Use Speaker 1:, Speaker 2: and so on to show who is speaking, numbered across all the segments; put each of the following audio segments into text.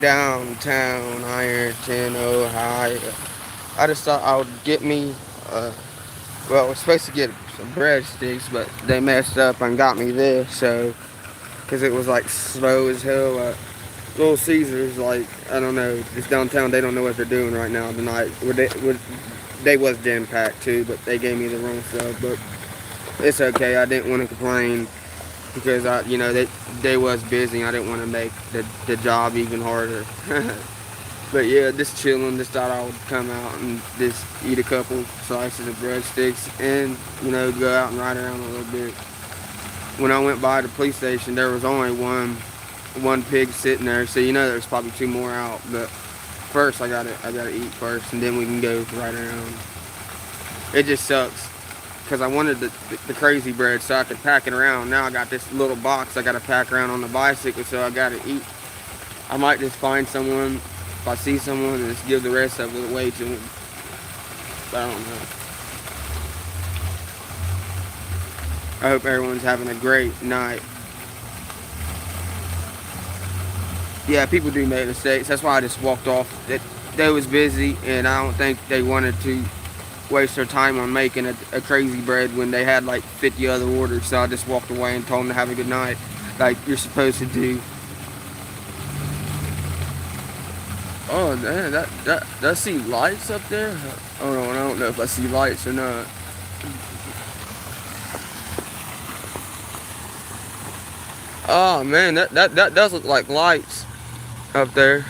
Speaker 1: downtown Ironton, Ohio. I just thought I would get me, well, I was supposed to get some breadsticks, but they messed up and got me this, so, because it was like slow as hell. Little Caesars, like, I don't know, just downtown, they don't know what they're doing right now tonight. They was jam packed too, but they gave me the wrong stuff, but it's okay. I didn't want to complain because they was busy. I didn't want to make the job even harder. But yeah, just chilling. Just thought I would come out and just eat a couple slices of breadsticks and go out and ride around a little bit. When I went by the police station, there was only one pig sitting there, so there's probably two more out. But first, I gotta eat first, and then we can go right around. It just sucks because I wanted the crazy bread so I could pack it around. Now I got this little box I gotta pack around on the bicycle, so I gotta eat. I might just find someone, if I see someone, and just give the rest of it away to them. But I don't know. I hope everyone's having a great night. Yeah, people do make mistakes. That's why I just walked off. They was busy, and I don't think they wanted to waste their time on making a crazy bread when they had like 50 other orders. So I just walked away and told them to have a good night, like you're supposed to do. Oh man, that I see lights up there. Oh no, I don't know if I see lights or not. Oh man, that does look like lights up there.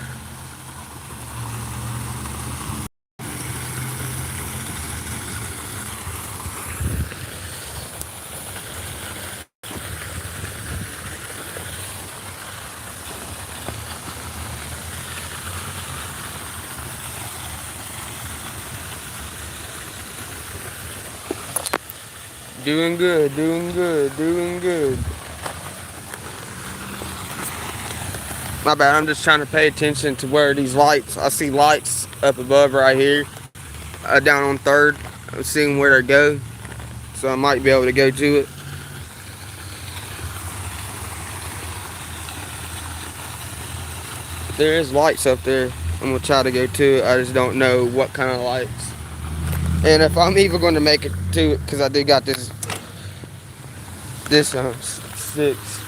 Speaker 1: Doing good, doing good, doing good. My bad, I'm just trying to pay attention to where these lights, I see lights up above right here, down on 3rd. I'm seeing where they go, so I might be able to go to it. There is lights up there. I'm gonna try to go to it. I just don't know what kind of lights. And if I'm even going to make it to it, because I do got this six.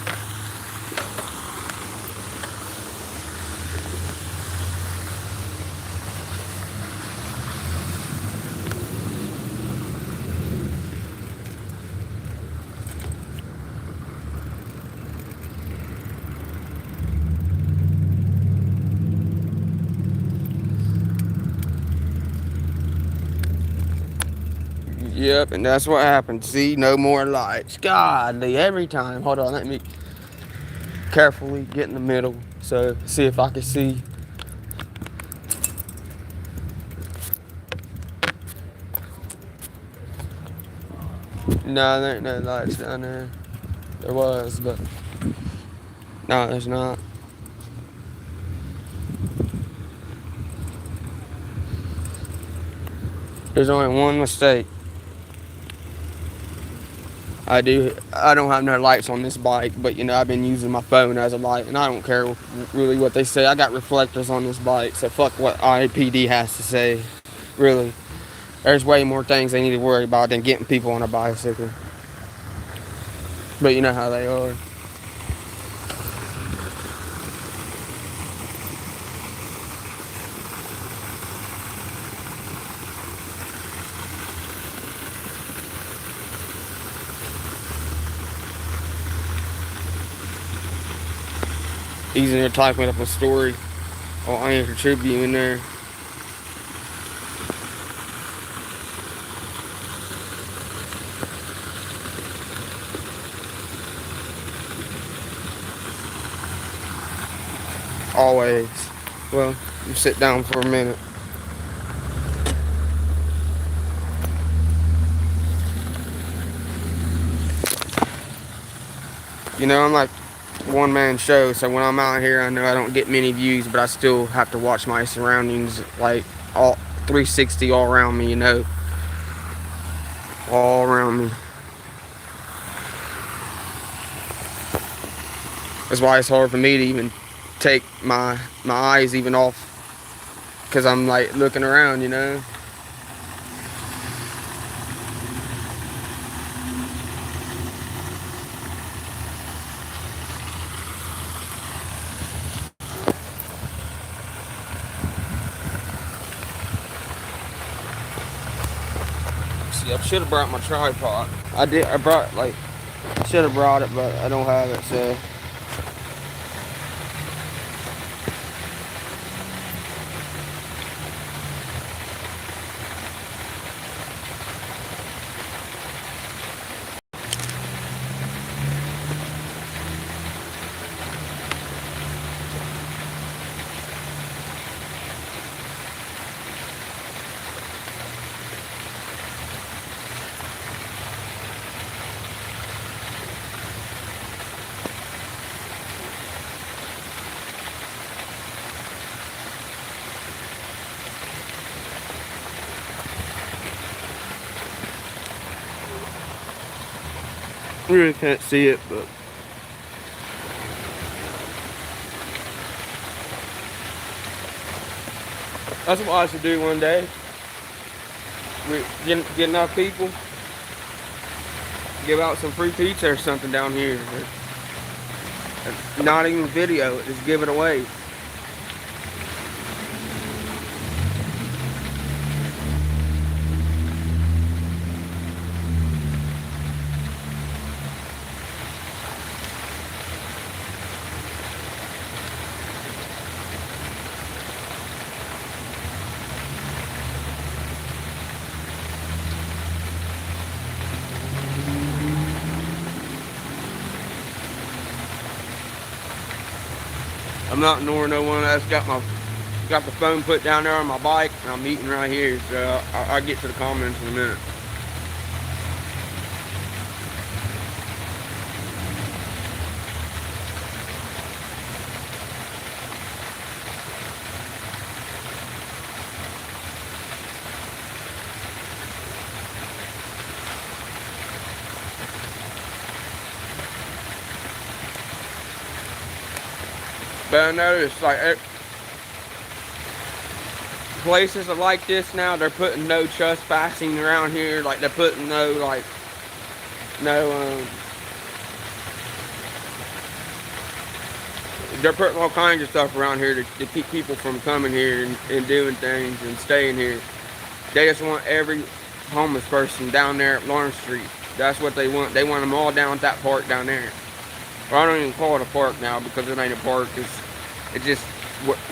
Speaker 1: Yep, and that's what happened. See, no more lights. Godly, every time. Hold on, let me carefully get in the middle. So, see if I can see. No, there ain't no lights down there. There was, but no, there's not. There's only one mistake. I don't have no lights on this bike, but I've been using my phone as a light, and I don't care really what they say. I got reflectors on this bike, so fuck what IPD has to say. Really, there's way more things they need to worry about than getting people on a bicycle. But you know how they are. He's in there typing up a story on Anchor Tribune in there. Always. Well, you sit down for a minute. I'm like one-man show, so when I'm out here, I know I don't get many views, but I still have to watch my surroundings, like all 360 all around me, all around me. That's why it's hard for me to even take my eyes even off, because I'm like looking around, you know. See, I should have brought my tripod. I should have brought it, but I don't have it, so. You really can't see it, but that's what I should do one day. We get enough people, give out some free pizza or something down here. Not even video it, just give it away. I'm not ignoring no one. I just got the phone put down there on my bike, and I'm eating right here. So I'll get to the comments in a minute. But I noticed, like, places like this now, they're putting no trespassing around here. Like, they're putting no they're putting all kinds of stuff around here to keep people from coming here and doing things and staying here. They just want every homeless person down there at Lawrence Street. That's what they want. They want them all down at that park down there. Well, I don't even call it a park now, because it ain't a park. It's just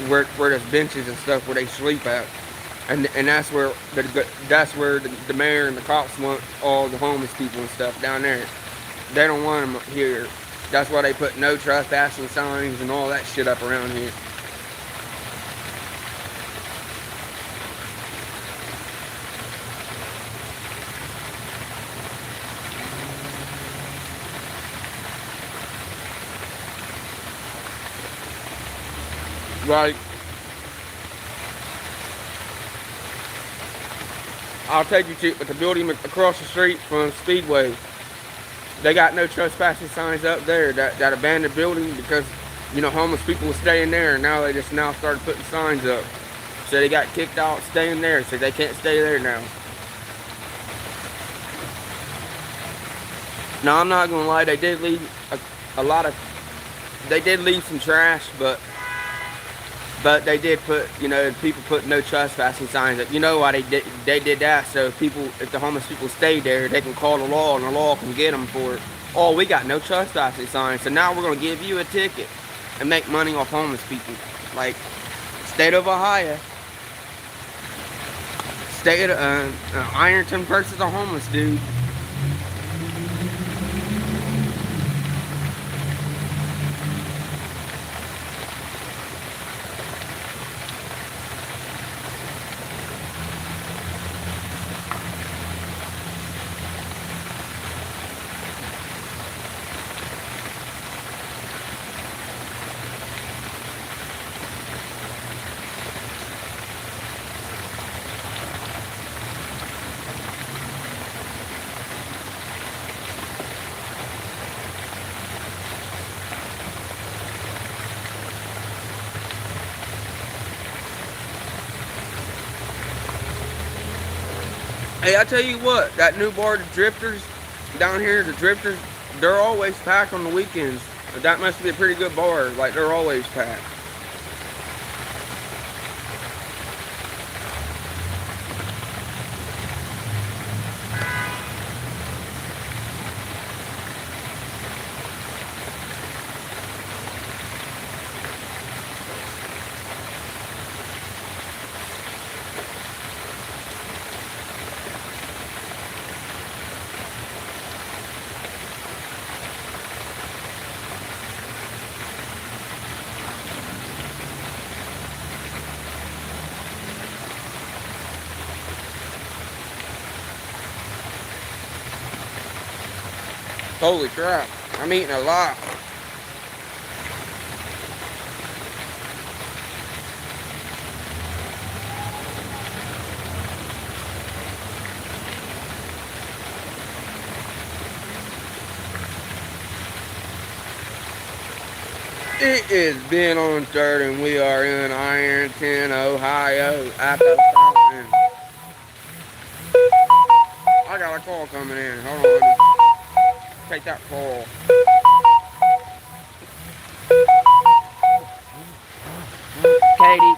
Speaker 1: where there's benches and stuff where they sleep at, and that's where the mayor and the cops want all the homeless people and stuff down there. They don't want them here. That's why they put no trespassing signs and all that shit up around here. Like, I'll take you to the building across the street from Speedway. They got no trespassing signs up there. That abandoned building, because, you know, homeless people were staying there, and now they just started putting signs up. So they got kicked out staying there, so they can't stay there now. Now, I'm not gonna lie, they did leave they did leave some trash, but they did put, you know, people put no trespassing signs up. You know why they did that? So if the homeless people stay there, they can call the law, and the law can get them for it. Oh, we got no trespassing signs, so now we're gonna give you a ticket and make money off homeless people. Like, state of Ohio, state of Ironton versus a homeless dude. Hey, I tell you what, that new bar, the Drifters, down here, the Drifters, they're always packed on the weekends. That must be a pretty good bar. Like, they're always packed. Holy crap, I'm eating a lot. It is Beenon3rd, and we are in Ironton, Ohio, at the fountain. I got a call coming in. Hold on, let me take that call. Katie.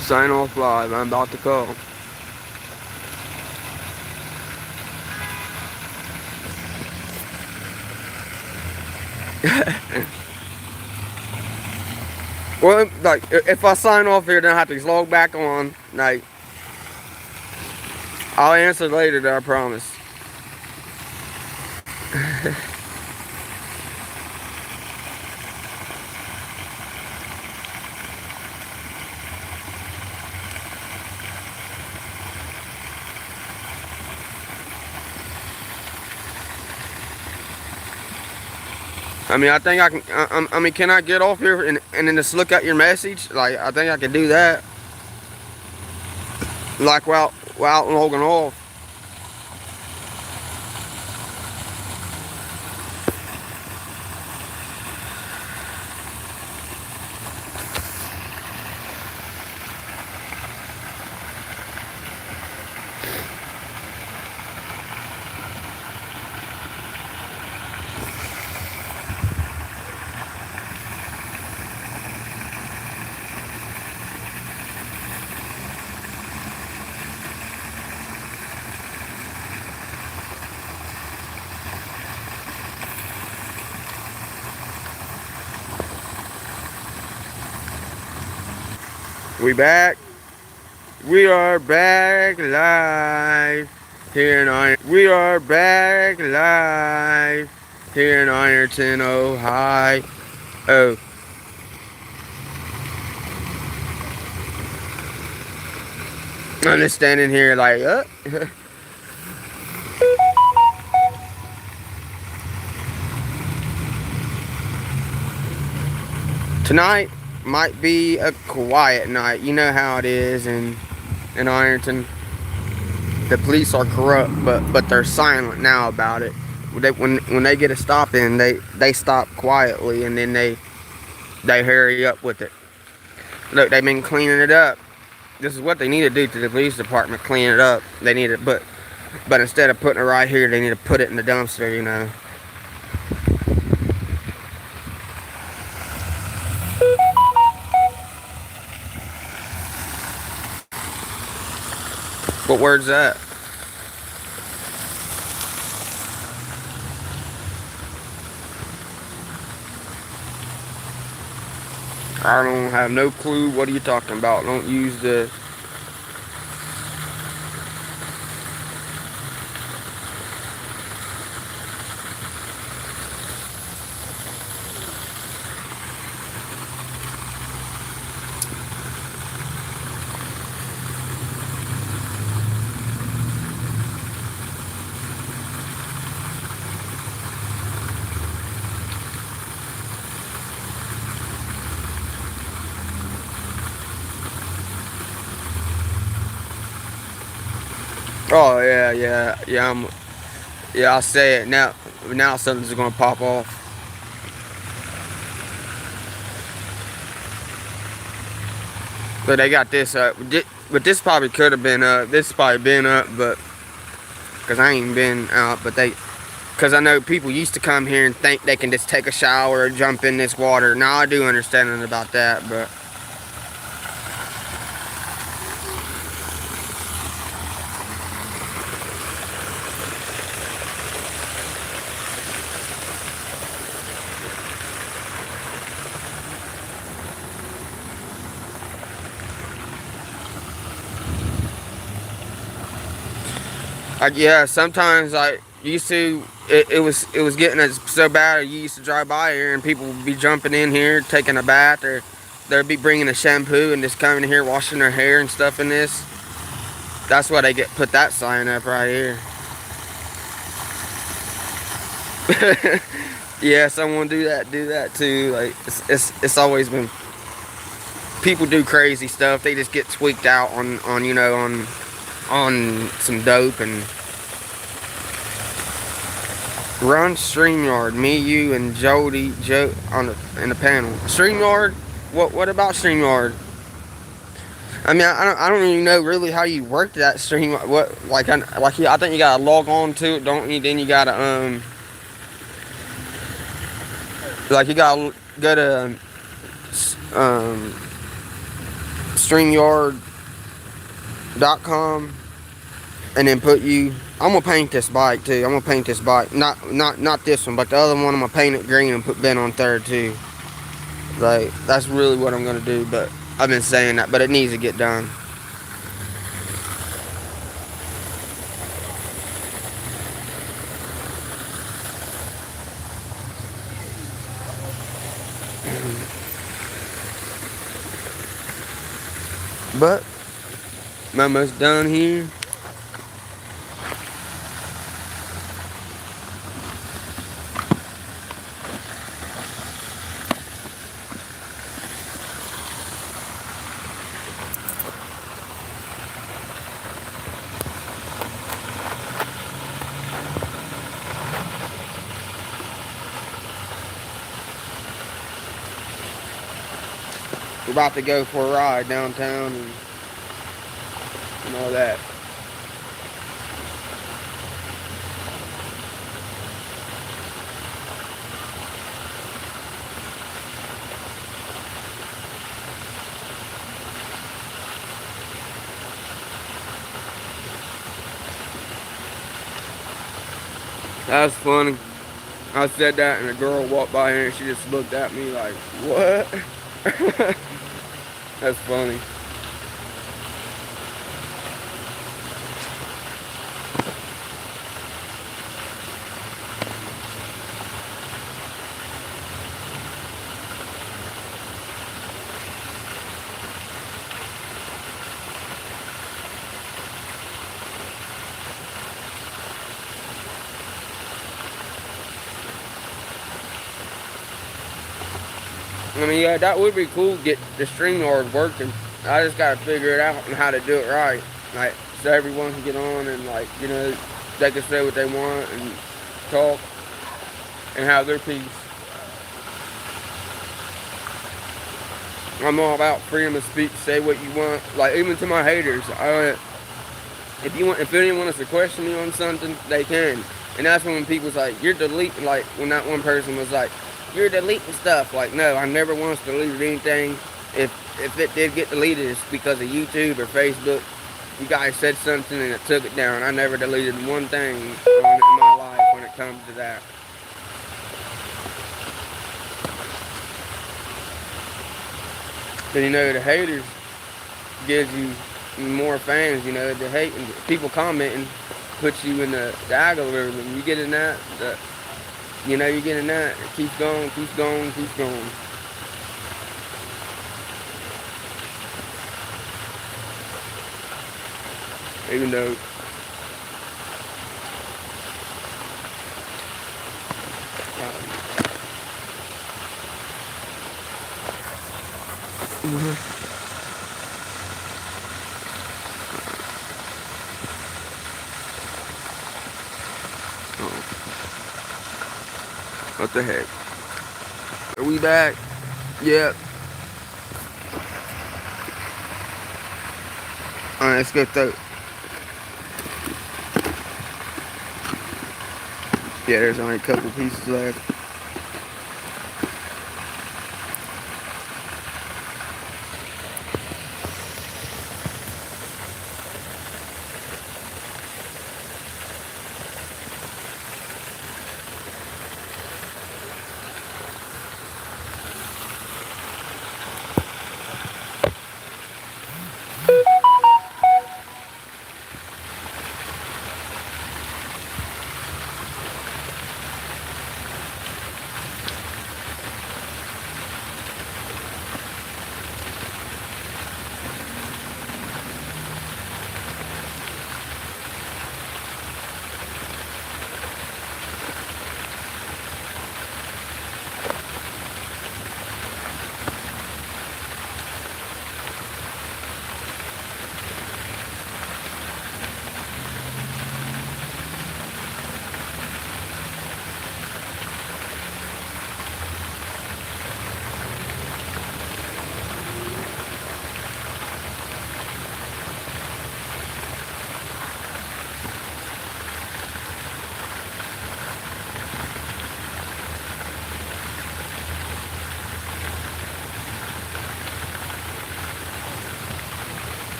Speaker 1: Sign off live. I'm about to call. Well, like, if I sign off here, then I have to log back on. Like, I'll answer later, I promise. I mean, I think I can. I mean, can I get off here and then just look at your message? Like, I think I can do that. Like, while logging off. We back. We are back live here in Ironton. We are back live here in Ironton, Ohio. Oh. I'm just standing here like, Tonight might be a quiet night. You know how it is in Ironton. The police are corrupt, but they're silent now about it. When they get a stop in, they stop quietly, and then they hurry up with it. Look, they've been cleaning it up. This is what they need to do to the police department, clean it up. They need it, but instead of putting it right here, they need to put it in the dumpster, you know. What word's that? I don't have no clue. What are you talking about? Don't use the... Oh yeah, yeah. Yeah. I'll say it now. Now something's gonna pop off. But they got this up. But this probably could have been up. This probably been up, but because I ain't been out. But because I know people used to come here and think they can just take a shower or jump in this water. Now I do understand about that, but. Yeah, sometimes I used to. It was getting so bad. You used to drive by here and people would be jumping in here, taking a bath, or they'd be bringing a shampoo and just coming here washing their hair and stuff in this. That's why they put that sign up right here. Yeah, someone do that too. Like it's always been. People do crazy stuff. They just get tweaked out on you know on some dope and. Run StreamYard. Me, you, and Jody, Joe in the panel. StreamYard. What about StreamYard? I mean, I don't even know really how you work that stream. What like I think you gotta log on to it, don't you? Then you gotta like you gotta go to StreamYard.com and then put you. I'm gonna paint this bike too. I'm gonna paint this bike. Not this one, but the other one. I'm gonna paint it green and put Beenon3rd too. Like that's really what I'm gonna do. But I've been saying that, but it needs to get done. But I'm almost done here. We're about to go for a ride downtown and all that. That was funny. I said that and a girl walked by here and she just looked at me like, what? That's funny. I mean, yeah, that would be cool to get the StreamYard working. I just gotta figure it out and how to do it right. Like, so everyone can get on and, like, you know, they can say what they want and talk and have their piece. I'm all about freedom of speech. Say what you want. Like, even to my haters, if anyone wants to question me on something, they can. And that's when people's like, you're deleting. Like, when that one person was like, you're deleting stuff. Like, no, I never once deleted anything. If it did get deleted, it's because of YouTube or Facebook. You guys said something and it took it down. I never deleted one thing in my life when it comes to that. But you know, the haters gives you more fans. You know, the hate and people commenting puts you in the algorithm. You get in that. You know, you get in that, it keeps going, keeps going, keeps going. Even though What the heck? Are we back? Yep. Alright, let's go through. Yeah, there's only a couple pieces left.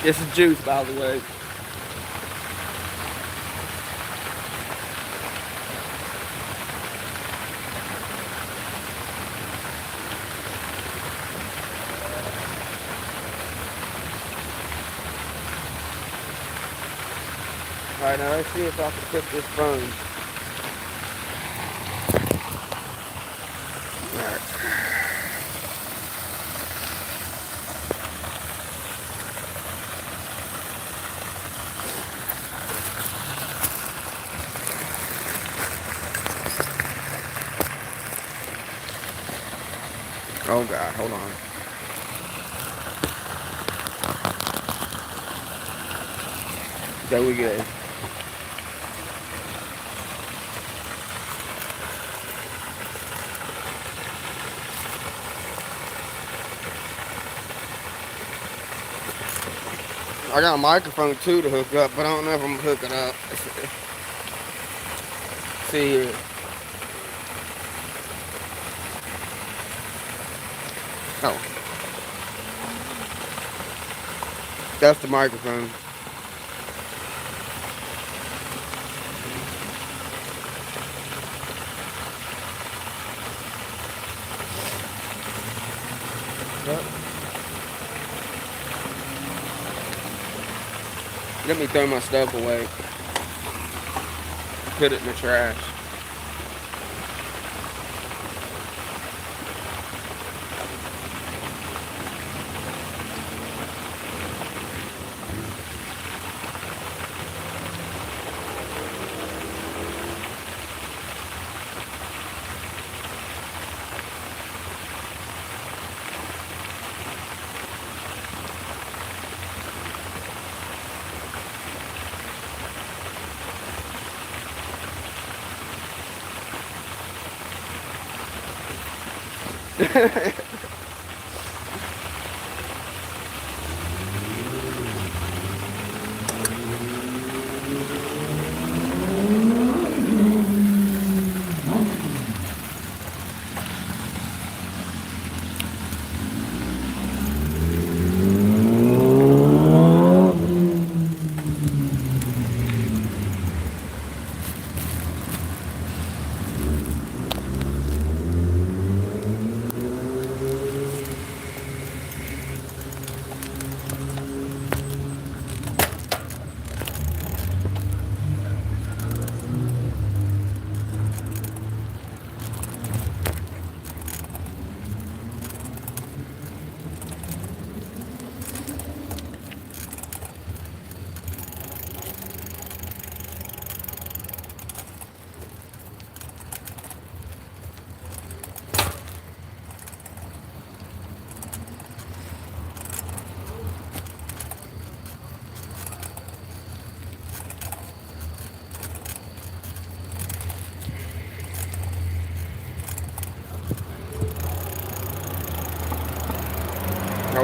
Speaker 1: This is juice, by the way. Alright, now let's see if I can cook this phone. Alright. Oh God, hold on. There we go. I got a microphone too to hook up, but I don't know if I'm gonna hook it up. See here. Oh. That's the microphone. Yep. Let me throw my stuff away. Put it in the trash.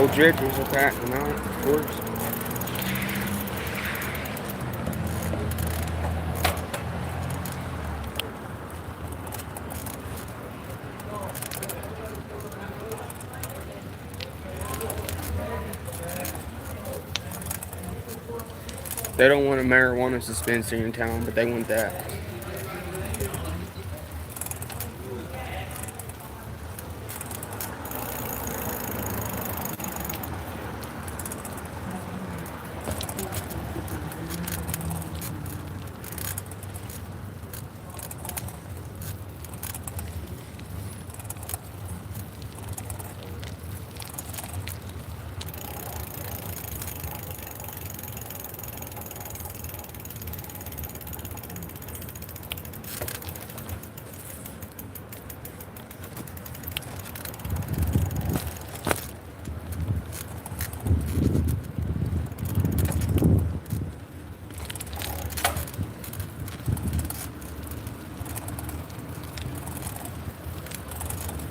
Speaker 1: Old drinkers are packing out, of course. They don't want a marijuana dispensary in town, but they want that.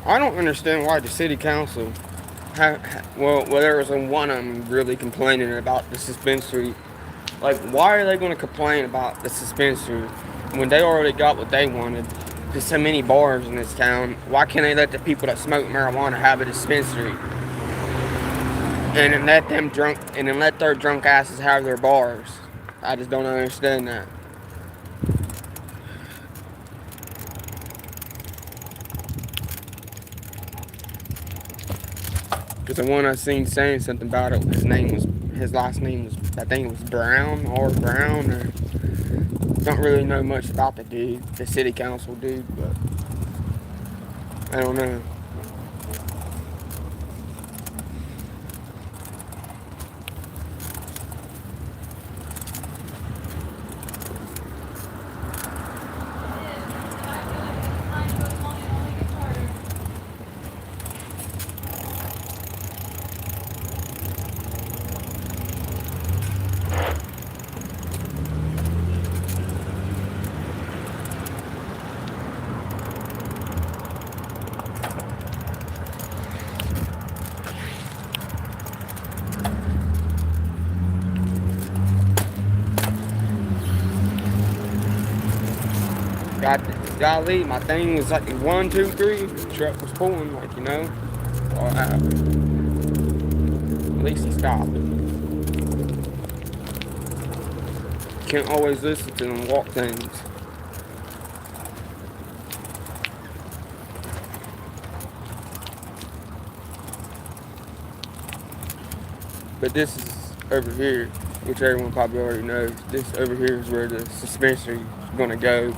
Speaker 1: I don't understand why the city council, well, there was one of them really complaining about the dispensary. Like, why are they going to complain about the dispensary when they already got what they wanted? There's so many bars in this town. Why can't they let the people that smoke marijuana have a dispensary and then let their drunk asses have their bars? I just don't understand that. Because the one I seen saying something about it, his last name was, I think it was Brown, or don't really know much about the dude, the city council dude, but I don't know. Golly, my thing was like 1, 2, 3. The truck was pulling, like, you know. Or, at least he stopped. Can't always listen to them walk things. But this is over here, which everyone probably already knows. This over here is where the dispensary is going to go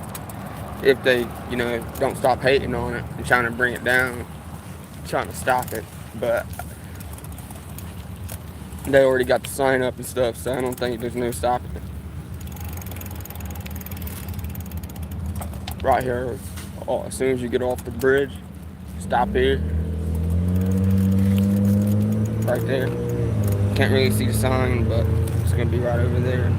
Speaker 1: if they, you know, don't stop hating on it and trying to bring it down, trying to stop it. But they already got the sign up and stuff, so I don't think there's no stopping it. Right here, as soon as you get off the bridge, stop here. Right there. Can't really see the sign, but it's gonna be right over there.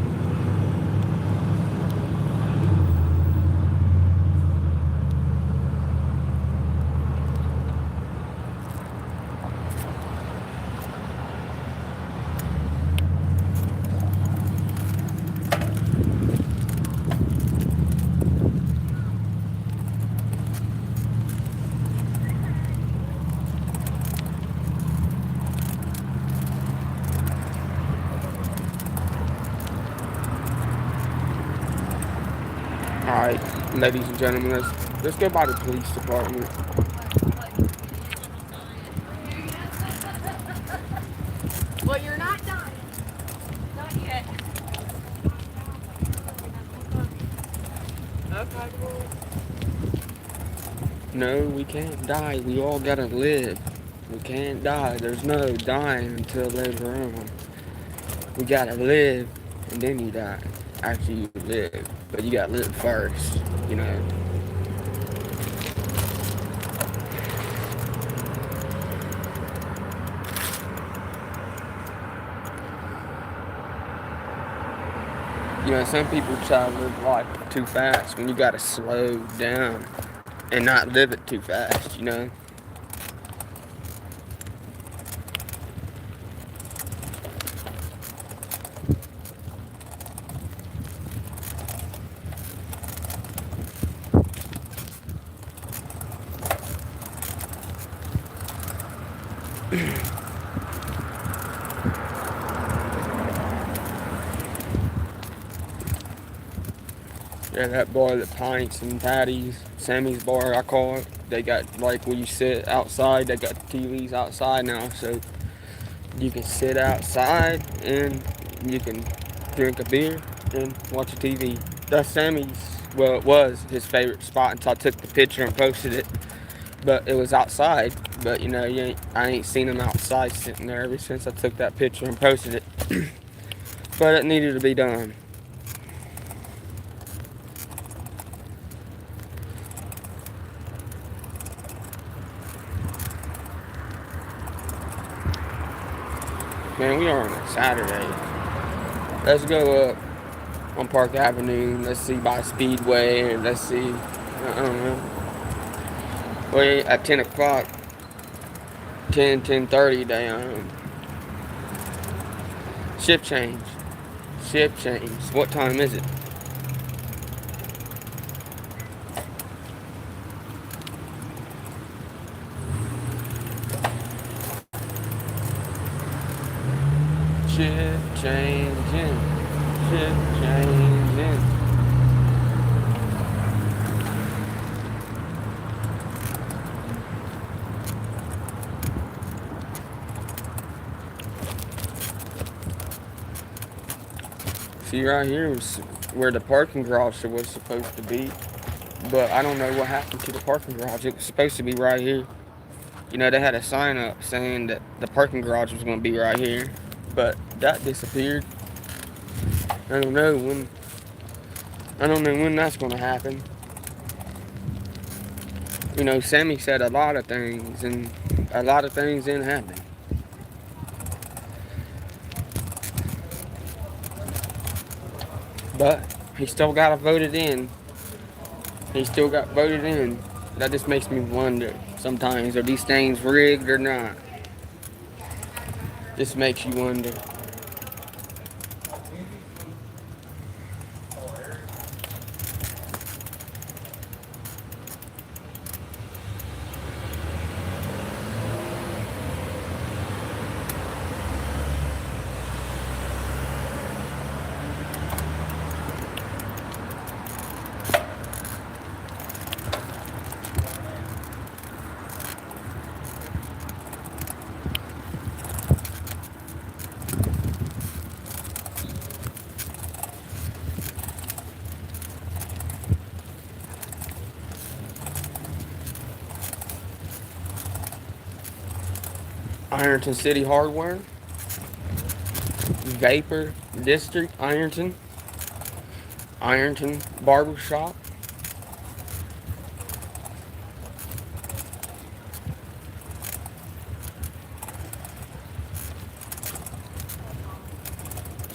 Speaker 1: Alright, ladies and gentlemen, let's go by the police department.
Speaker 2: Well, you're not done. Not yet. Okay, cool.
Speaker 1: No, we can't die. We all gotta live. We can't die. There's no dying until later on. We gotta live, and then you die. Actually, you live, but you gotta live first, you know. You know, some people try to live life too fast when you gotta slow down and not live it too fast, you know. Yeah, that bar, the Pints and Patties, Sammy's bar, I call it. They got, like, when you sit outside, they got TVs outside now, so you can sit outside and you can drink a beer and watch a TV. That's Sammy's, well, it was his favorite spot until I took the picture and posted it. But it was outside. But you know, I ain't seen him outside sitting there ever since I took that picture and posted it. But it needed to be done. Man, we are on a Saturday. Let's go up on Park Avenue. Let's see by Speedway. And let's see, I don't know. Wait, at 10 o'clock, 10:30, they shift change. Shift change. What time is it? Shift changing. Shift changing. See, right here was where the parking garage was supposed to be, but I don't know what happened to the parking garage. It was supposed to be right here. You know, they had a sign up saying that the parking garage was going to be right here, but that disappeared. I don't know when. I don't know when that's going to happen. You know, Sammy said a lot of things, and a lot of things didn't happen. But he still got voted in. He still got voted in. That just makes me wonder sometimes, are these things rigged or not? Just makes you wonder. Ironton City Hardware, Vapor District, Ironton Barber Shop.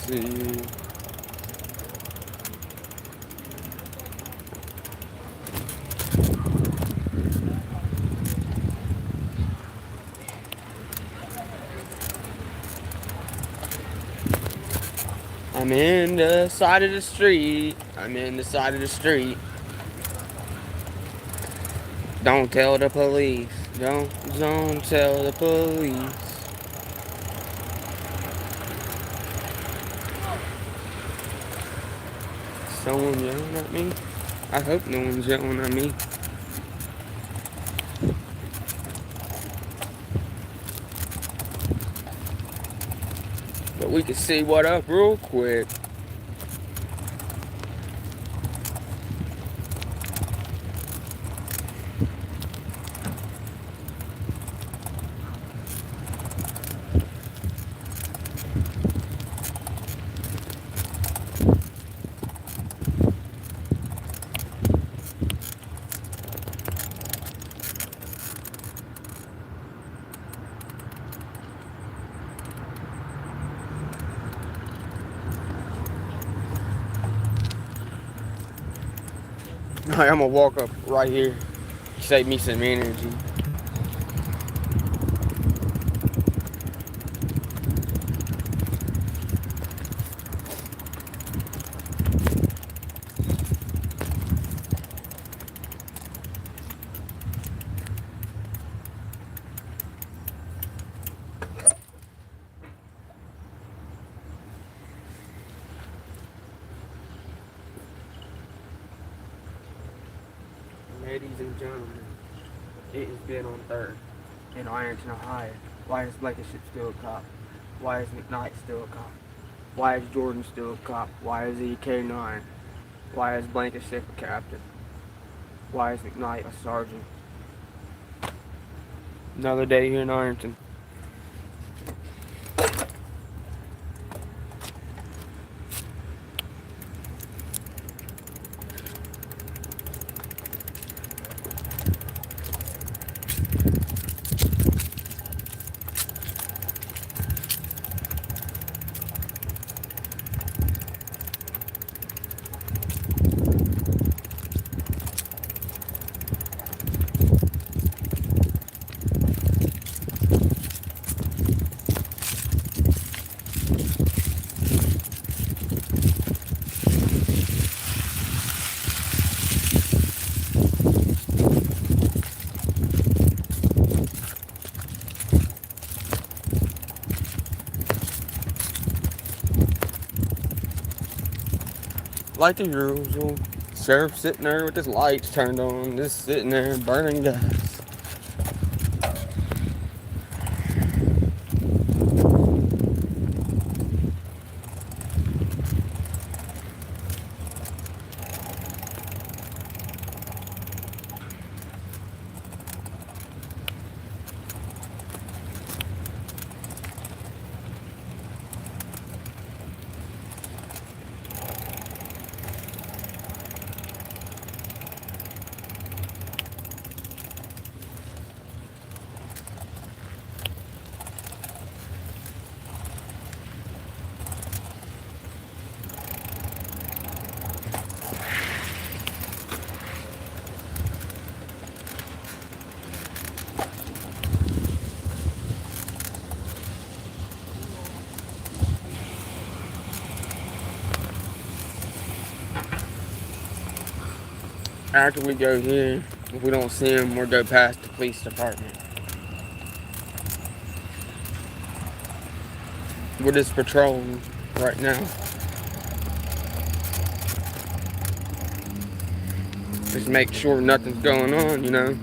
Speaker 1: See. I'm in the side of the street. I'm in the side of the street. Don't tell the police. Don't tell the police. Someone yelling at me? I hope no one's yelling at me. But we can see what up real quick. Alright, I'm gonna walk up right here. Save me some energy. Ladies and gentlemen, it is Beenon3rd in Ironton, Ohio. Why is Blankenship still a cop? Why is McKnight still a cop? Why is Jordan still a cop? Why is he K9? Why is Blankenship a captain? Why is McKnight a sergeant? Another day here in Ironton. Like the usual, sheriff sitting there with his lights turned on, just sitting there burning gas. After we go here, if we don't see him, we'll go past the police department. We're just patrolling right now. Just make sure nothing's going on, you know.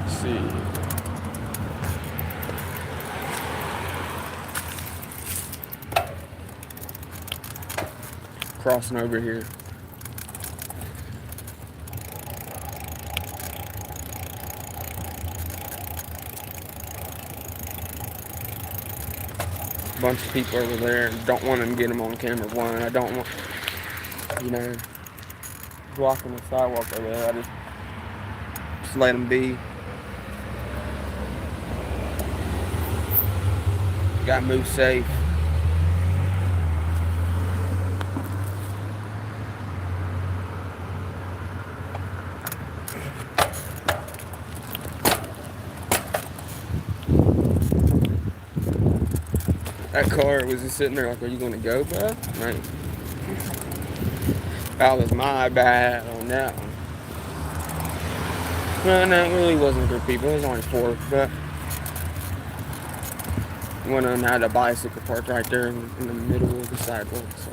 Speaker 1: See. Crossing over here. A bunch of people over there. Don't want to get them on camera. One, I don't want, you know, blocking the sidewalk over there. I just let them be. Gotta move safe. That car was just sitting there like, are you gonna go, bro? Right. That was my bad on that one. No, it really wasn't good people. It was only 4, but one of them had a bicycle parked right there in the middle of the sidewalk. So.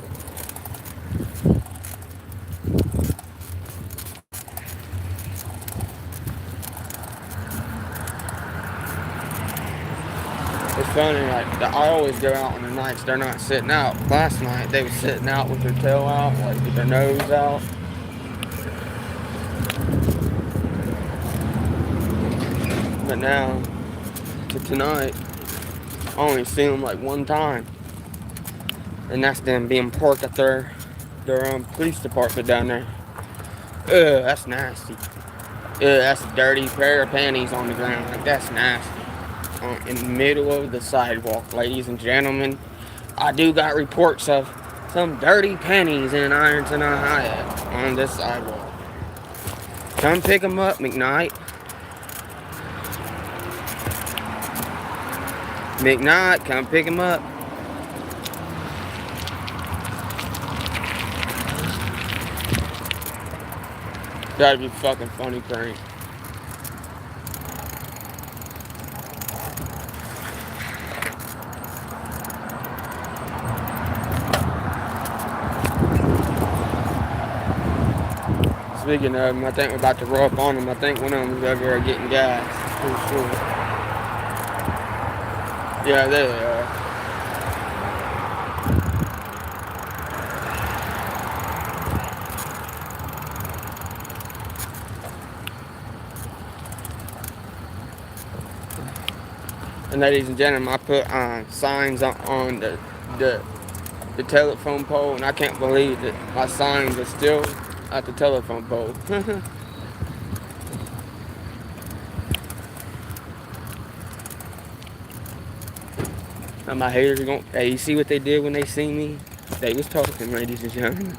Speaker 1: It's funny, like, I always go out on the nights they're not sitting out. Last night, they were sitting out with their tail out, like, with their nose out. But now, to tonight, I only seen them, like, one time. And that's them being parked at their police department down there. Ugh, that's nasty. Ugh, that's a dirty pair of panties on the ground. Like, that's nasty. in the middle of the sidewalk, ladies and gentlemen. I do got reports of some dirty pennies in Ironton, Ohio on this sidewalk. Come pick them up, McKnight. McKnight, come pick them up. That'd be fucking funny prank. Speaking of them, I think we're about to roll up on them. I think one of them is over there getting gas. Pretty sure. Yeah, there they are. And ladies and gentlemen, I put signs on the telephone pole, and I can't believe that my signs are still at the telephone pole. And my haters are going, hey, you see what they did when they see me? They was talking, ladies and gentlemen.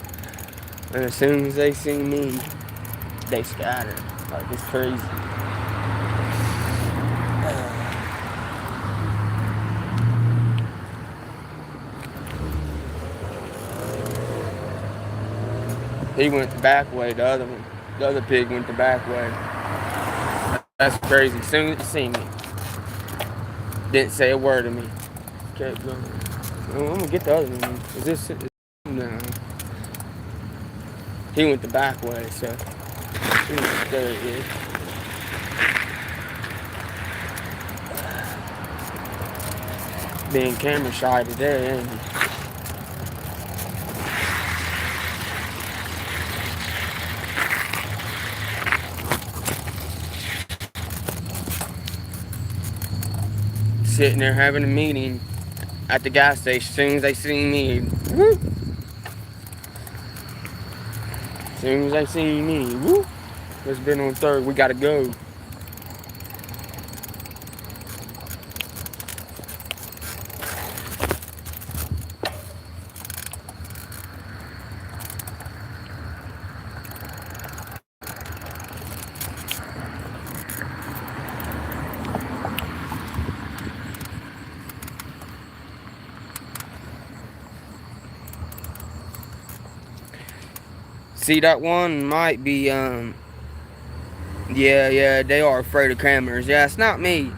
Speaker 1: And as soon as they see me, they scatter. Like, it's crazy. He went the back way, the other one. The other pig went the back way. That's crazy. As soon as he seen me, didn't say a word to me. Kept going. Oh, I'm gonna get the other one. Is this? No. He went the back way, so. There he is. Being camera shy today, ain't he? Sitting there having a meeting at the gas station. As soon as they see me, whoop. As soon as they see me, whoop. It's Beenon3rd. We gotta go. See, that one might be, yeah, they are afraid of cameras. Yeah, it's not me.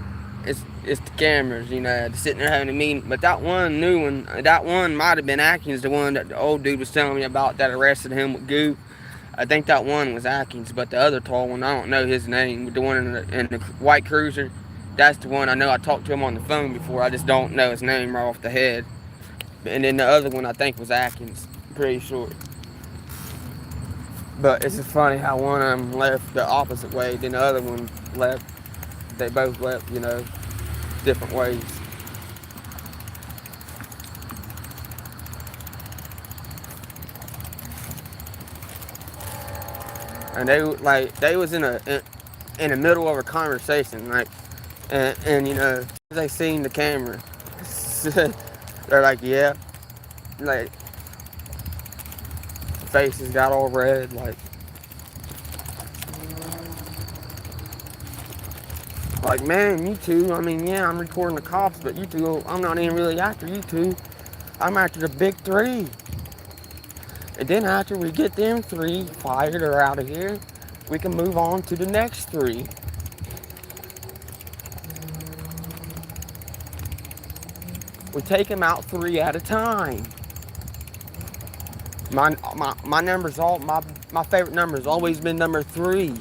Speaker 1: It's the cameras, you know, sitting there having a meeting. But that one new one, that one might have been Atkins, the one that the old dude was telling me about that arrested him with goo. I think that one was Atkins, but the other tall one, I don't know his name. The one in the white cruiser, that's the one I know. I talked to him on the phone before. I just don't know his name right off the head. And then the other one, I think, was Atkins. Pretty sure. But it's just funny how one of them left the opposite way, then the other one left. They both left, you know, different ways. And they was in the middle of a conversation, like, and you know, they seen the camera. They're like, yeah, like. Faces got all red, like man, you two, I mean, yeah, I'm recording the cops, but you two, I'm not even really after you two. I'm after the big three. And then after we get them three fired or out of here, we can move on to the next three. We take them out 3 at a time. My number's my favorite number has always been number 3.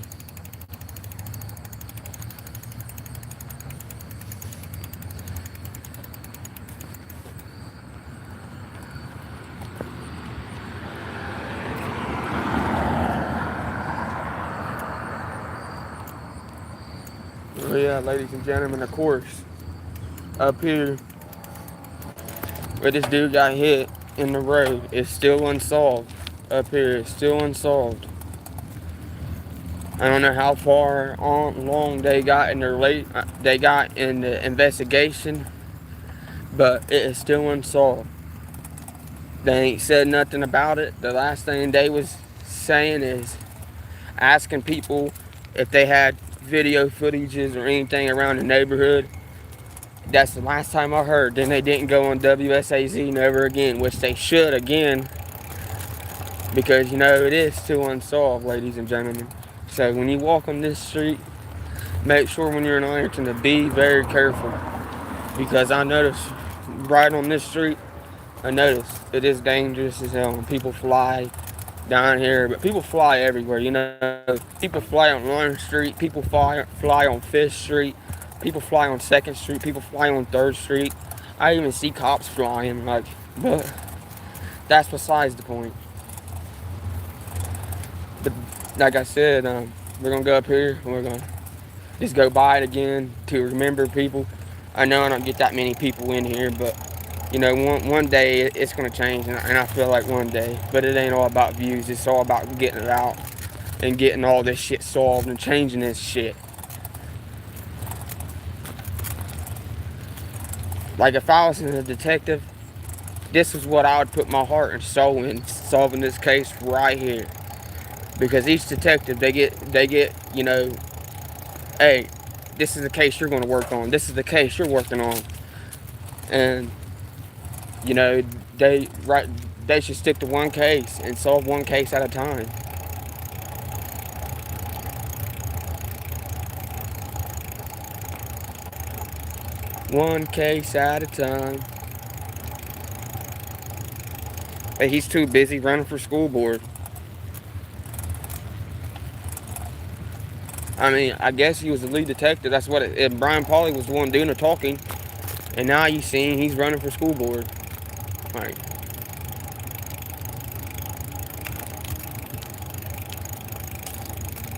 Speaker 1: Oh yeah, ladies and gentlemen, of course, up here where this dude got hit in the road is still unsolved. Up here, it's still unsolved. I don't know how far long they got in the investigation, but it is still unsolved. They ain't said nothing about it. The last thing they was saying is asking people if they had video footages or anything around the neighborhood. That's the last time I heard. Then they didn't go on WSAZ never again, which they should again, because you know it is still unsolved, ladies and gentlemen. So when you walk on this street, make sure when you're in Ironton to be very careful, because I noticed right on this street, I noticed it is dangerous as hell when people fly down here, but people fly everywhere. You know, people fly on Lawrence Street, people fly on Fifth Street, people fly on 2nd Street, people fly on 3rd Street. I even see cops flying, like, but that's besides the point. But like I said, we're gonna go up here and we're gonna just go by it again to remember people. I know I don't get that many people in here, but you know, one day it's gonna change, and I feel like one day. But it ain't all about views. It's all about getting it out and getting all this shit solved and changing this shit. Like if I was a detective, this is what I would put my heart and soul in, solving this case right here. Because each detective, they get, you know, hey, this is the case you're going to work on. This is the case you're working on, and you know, they should stick to one case and solve one case at a time. One case at a time. Hey, he's too busy running for school board. I mean, I guess he was the lead detective. That's what Brian Pauly was the one doing the talking. And now you see he's running for school board. Like,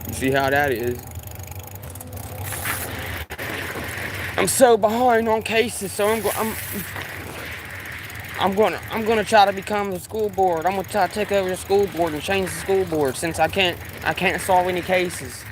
Speaker 1: you see how that is. I'm so behind on cases, so I'm gonna try to become the school board. I'm gonna try to take over the school board and change the school board, since I can't solve any cases.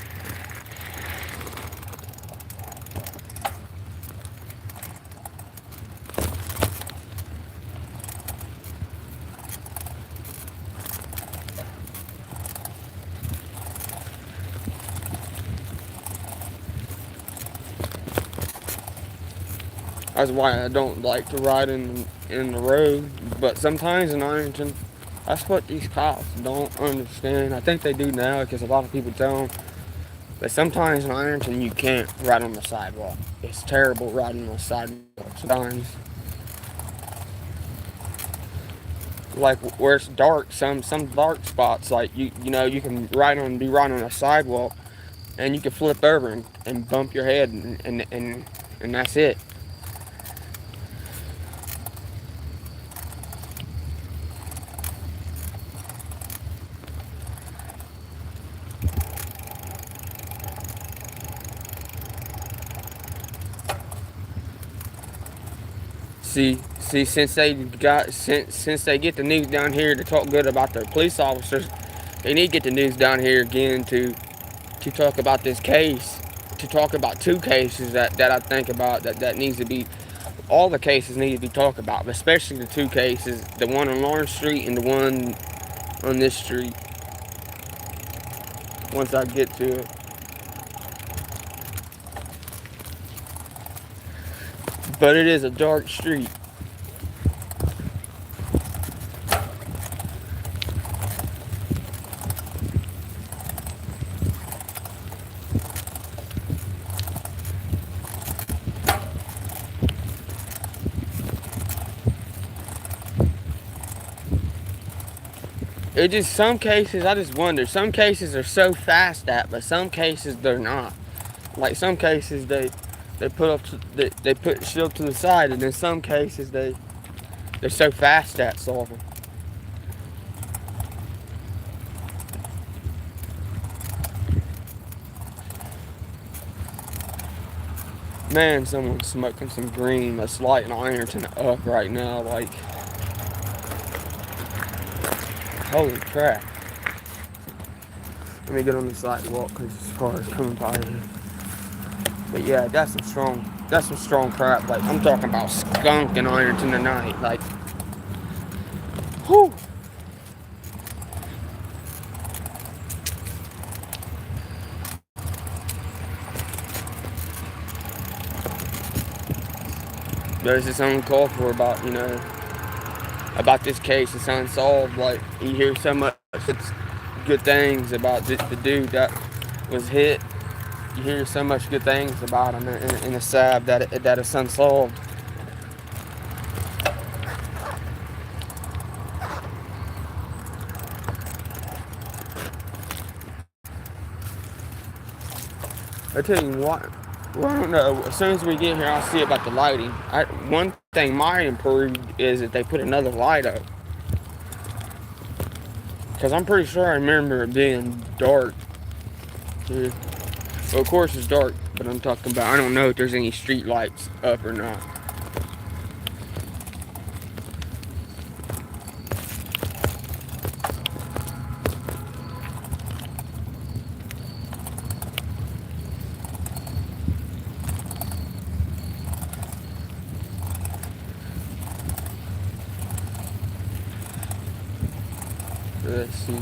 Speaker 1: That's why I don't like to ride in the road. But sometimes in Ironton, that's what these cops don't understand. I think they do now, because a lot of people tell them. But sometimes in Ironton, you can't ride on the sidewalk. It's terrible riding on the sidewalk sometimes. Like where it's dark, some dark spots, like you know, you can be riding on a sidewalk, and you can flip over and bump your head, and that's it. See, since they get the news down here to talk good about the police officers, they need to get the news down here again to talk about this case, to talk about two cases that I think about that needs to be, all the cases need to be talked about, but especially the two cases, the one on Lawrence Street and the one on this street, once I get to it. But it is a dark street. It just, some cases, I just wonder, some cases are so fast at, but some cases they're not. Like some cases they put shit to the side, and in some cases they're so fast at solving. Man, someone's smoking some green that's lighting Ironton up right now, like, holy crap. Let me get on the sidewalk because this car is coming by here. But yeah, that's some strong crap. Like, I'm talking about skunk and Ironton tonight. Like, whew. There's this uncalled for about, about this case. It's unsolved. Like, you hear so much good things about the dude that was hit. You hear so much good things about him, and it's sad that it's unsolved. I tell you what, well, I don't know. As soon as we get here, I'll see about the lighting. One thing might improve is that they put another light up. Because I'm pretty sure I remember it being dark here. Well, of course it's dark, but I'm talking about, I don't know if there's any street lights up or not. Let's see.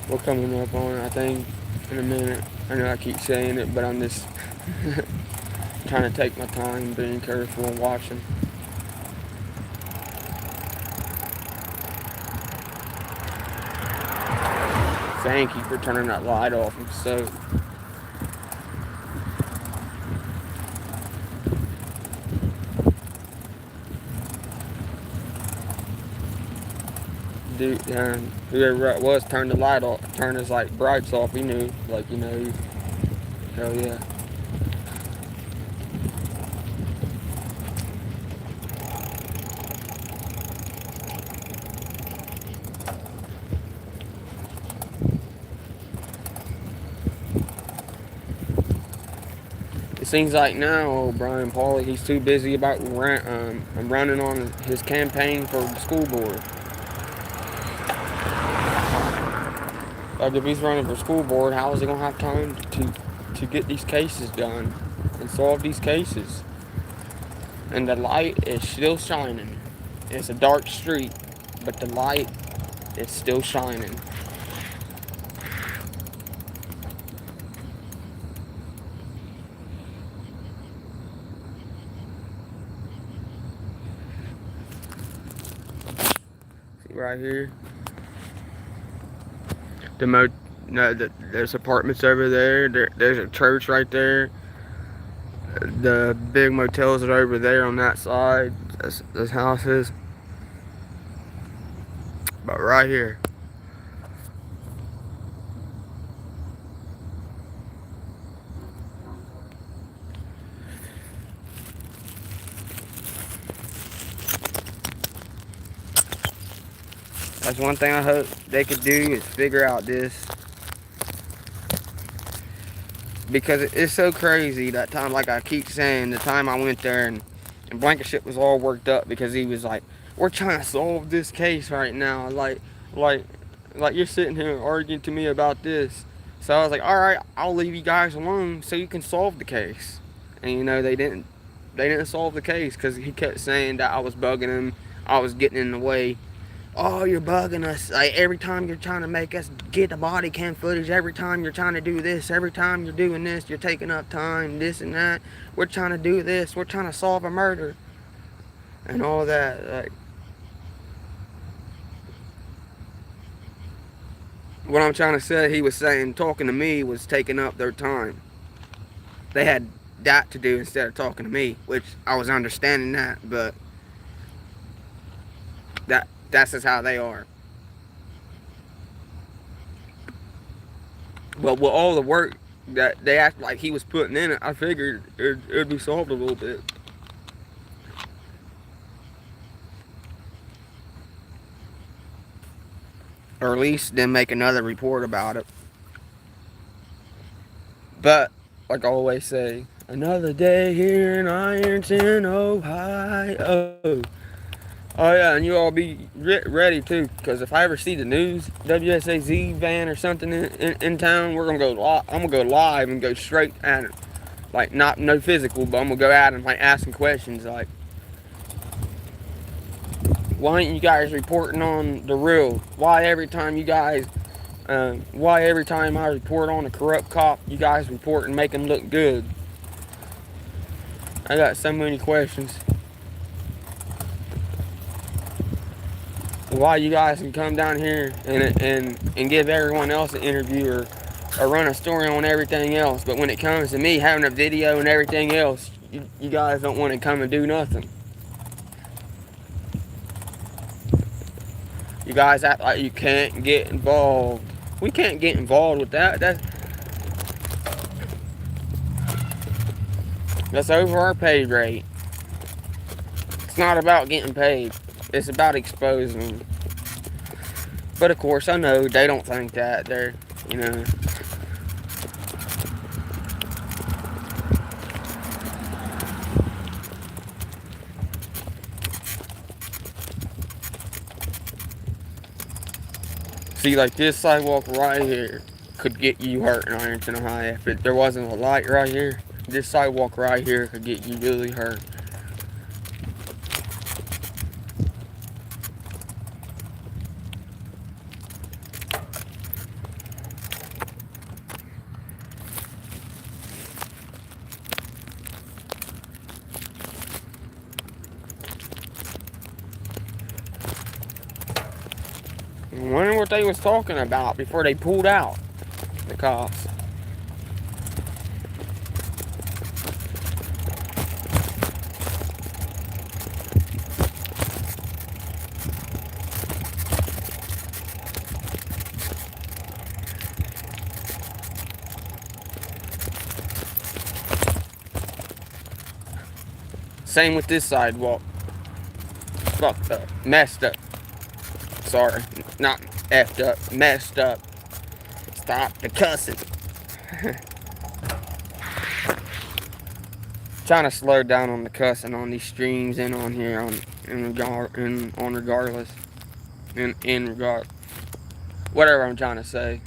Speaker 1: We're coming up on it, I think, in a minute. I know I keep saying it, but I'm just trying to take my time, being careful and watching. Thank you for turning that light off. I'm so... Dude, whoever it was turned the light off, turned his like brights off. He knew, like, hell yeah. It seems like now, old Brian Pauly, he's too busy about running on his campaign for the school board. Like, if he's running for school board, how is he gonna have time to get these cases done and solve these cases? And the light is still shining. It's a dark street, but the light is still shining. See right here? There's apartments over there. There's a church right there. The big motels are over there on that side. Those houses. But right here. That's one thing I hope they could do is figure out this. Because it's so crazy that time, like I keep saying, the time I went there and Blankenship was all worked up because he was like, we're trying to solve this case right now. Like you're sitting here arguing to me about this. So I was like, all right, I'll leave you guys alone so you can solve the case. And they didn't solve the case because he kept saying that I was bugging him. I was getting in the way. Oh, you're bugging us. Like, every time you're trying to make us get the body cam footage, every time you're trying to do this, every time you're doing this, you're taking up time, this and that. We're trying to do this. We're trying to solve a murder. And all that. Like, what I'm trying to say, he was saying talking to me was taking up their time. They had that to do instead of talking to me, which I was understanding that, but that's just how they are. But with all the work that they act like he was putting in it, I figured it'd be solved a little bit. Or at least then make another report about it. But, like I always say, another day here in Ironton, Ohio. Oh yeah, and you all be ready too, because if I ever see the news WSAZ van or something in town, we're gonna go. I'm gonna go live and go straight at it, like not no physical, but I'm gonna go at them like asking questions like, why ain't you guys reporting on the real? Why every time you guys, why every time I report on a corrupt cop, you guys report and make them look good? I got so many questions. Why you guys can come down here and give everyone else an interview or run a story on everything else, but when it comes to me having a video and everything else, you guys don't want to come and do nothing. You guys act like you can't get involved. We can't get involved with that. That's over our pay rate. It's not about getting paid. It's about exposing. But of course, I know they don't think that. They're, you know. See, like this sidewalk right here could get you hurt in Ironton, Ohio. If there wasn't a light right here, this sidewalk right here could get you really hurt. I wonder what they was talking about before they pulled out, the cops. Same with this sidewalk. Fucked up. Messed up. Sorry. Not effed up. Messed up. Stop the cussing. Trying to slow down on the cussing on these streams and on here on regardless. In regard. Whatever I'm trying to say.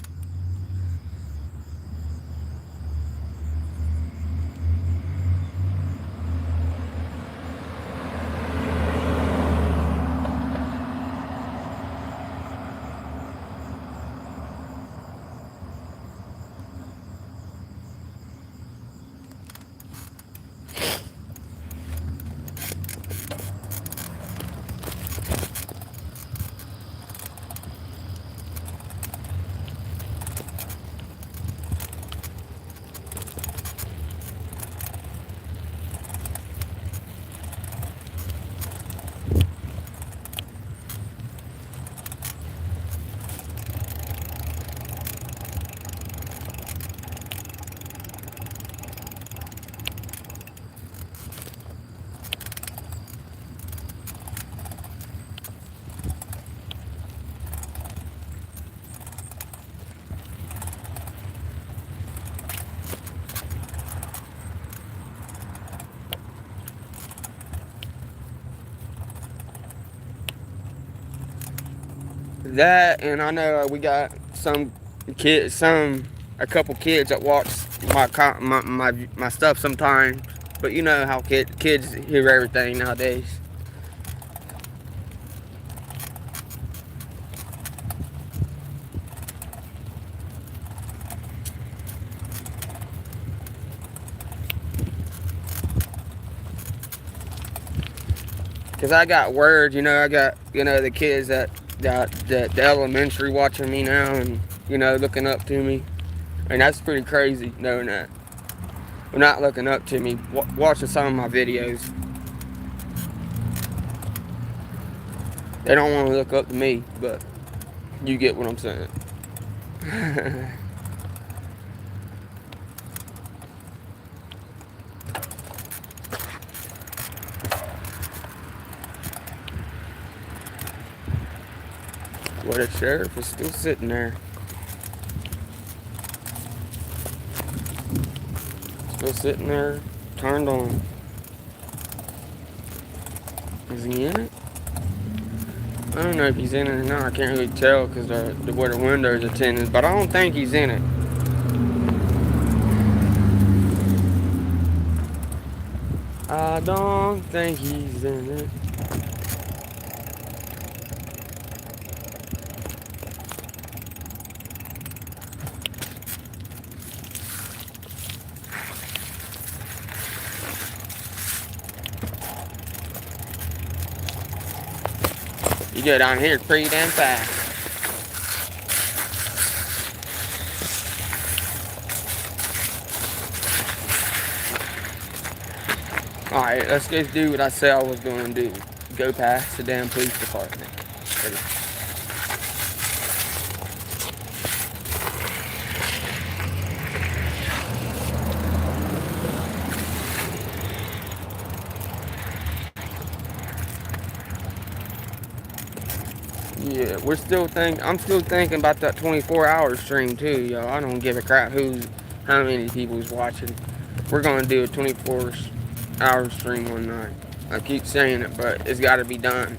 Speaker 1: That, and I know we got a couple kids that watch my stuff sometimes. But you know how kids hear everything nowadays. Cause I got words, I got, the kids that the elementary watching me now and, looking up to me. And that's pretty crazy knowing that. Well, not looking up to me, watching some of my videos. They don't want to look up to me, but you get what I'm saying. Well, the sheriff is still sitting there. Still sitting there, turned on. Is he in it? I don't know if he's in it or not. I can't really tell because where the windows are tinted, but I don't think he's in it. I don't think he's in it. You go down here pretty damn fast. Alright, let's just do what I said I was going to do. Go past the damn police department. Ready? Yeah, I'm still thinking about that 24-hour stream too, yo. I don't give a crap how many people's watching. We're gonna do a 24-hour stream one night. I keep saying it, but it's gotta be done.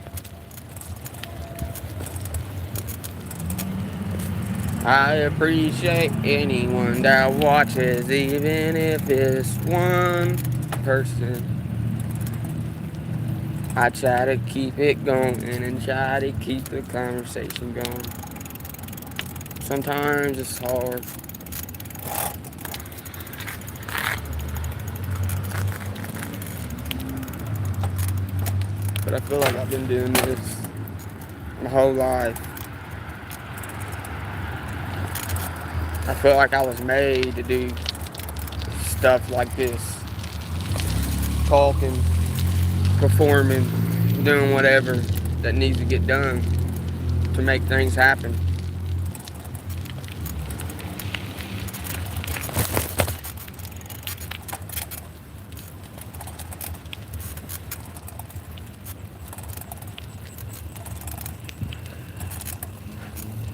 Speaker 1: I appreciate anyone that watches, even if it's one person. I try to keep it going and try to keep the conversation going. Sometimes it's hard. But I feel like I've been doing this my whole life. I feel like I was made to do stuff like this. Talking, performing, doing whatever that needs to get done to make things happen.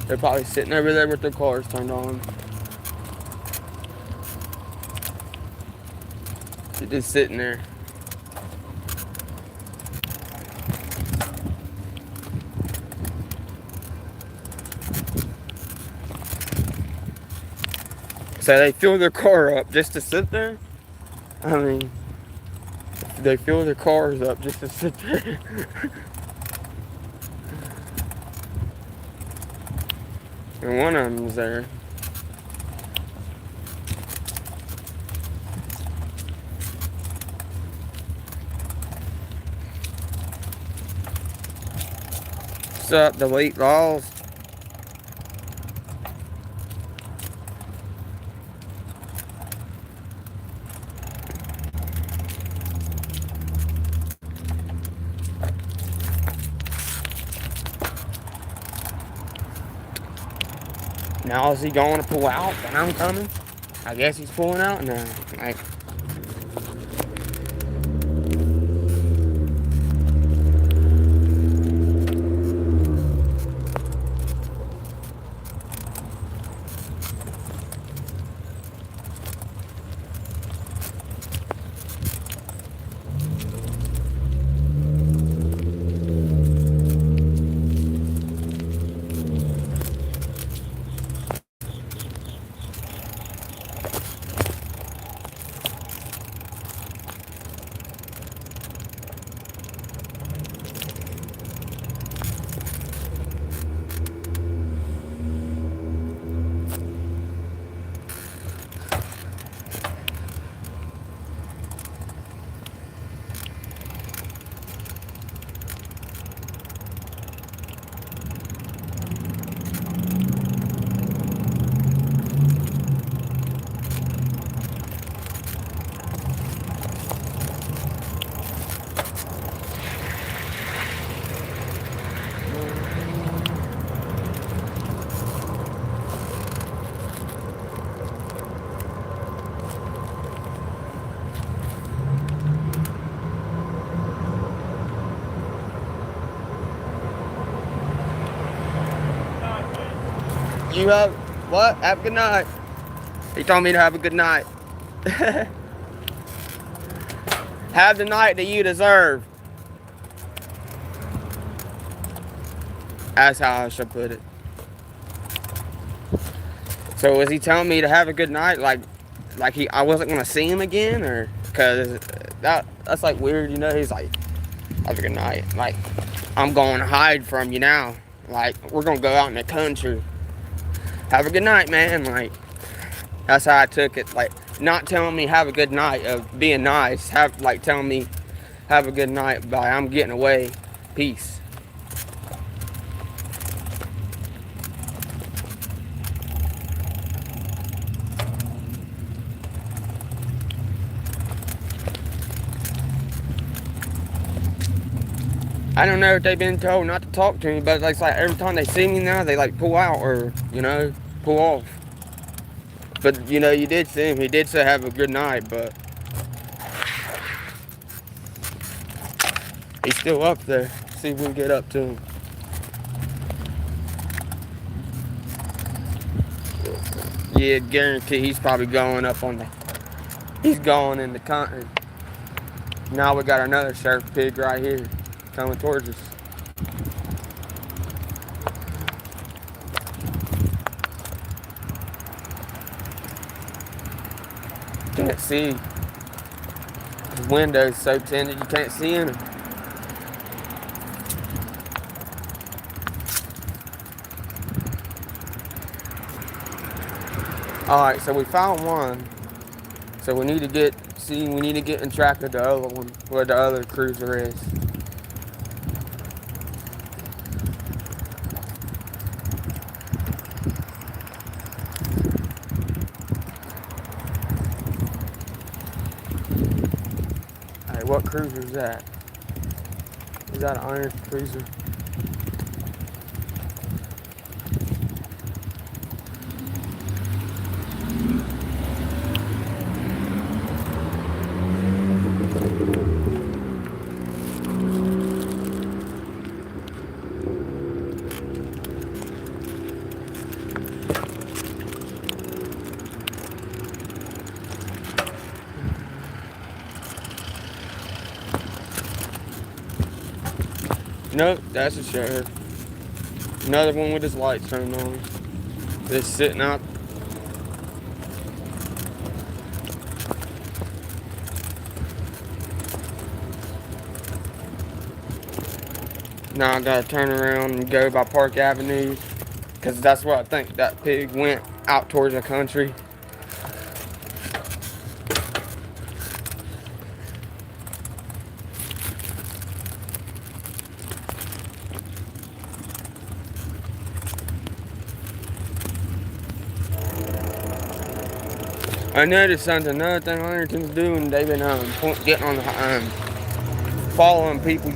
Speaker 1: They're probably sitting over there with their cars turned on. They're just sitting there. So they fill their car up just to sit there? I mean, they fill their cars up just to sit there. And one of them's there. What's up, delete laws? Now is he going to pull out when I'm coming? I guess he's pulling out now. You have what? Have a good night. He told me to have a good night. Have the night that you deserve. That's how I should put it. So was he telling me to have a good night, like I wasn't gonna see him again, or because that's like weird, you know? He's like, have a good night, like I'm going to hide from you now, like we're gonna go out in the country. Have a good night, man. Like that's how I took it. Like not telling me have a good night of being nice, telling me have a good night by I'm getting away, peace. I don't know if they've been told not to talk to me, but it's like every time they see me now, they like pull out or, pull off. But, you did see him. He did say have a good night, but he's still up there. See if we can get up to him. Yeah, guarantee he's probably going up on he's going in the country. Now we got another sheriff pig right here coming towards us. Can't see. The window's so tinted you can't see in them. Alright, so we found one. So we need to get in track of the other one, where the other cruiser is. Alright, what cruiser is that? Is that an iron cruiser? Nope, that's a sheriff. Another one with his lights turned on. Just sitting out. Now I gotta turn around and go by Park Avenue, because that's where I think that pig went, out towards the country. I noticed something, another thing Huntington's doing, they've been getting on the, following people,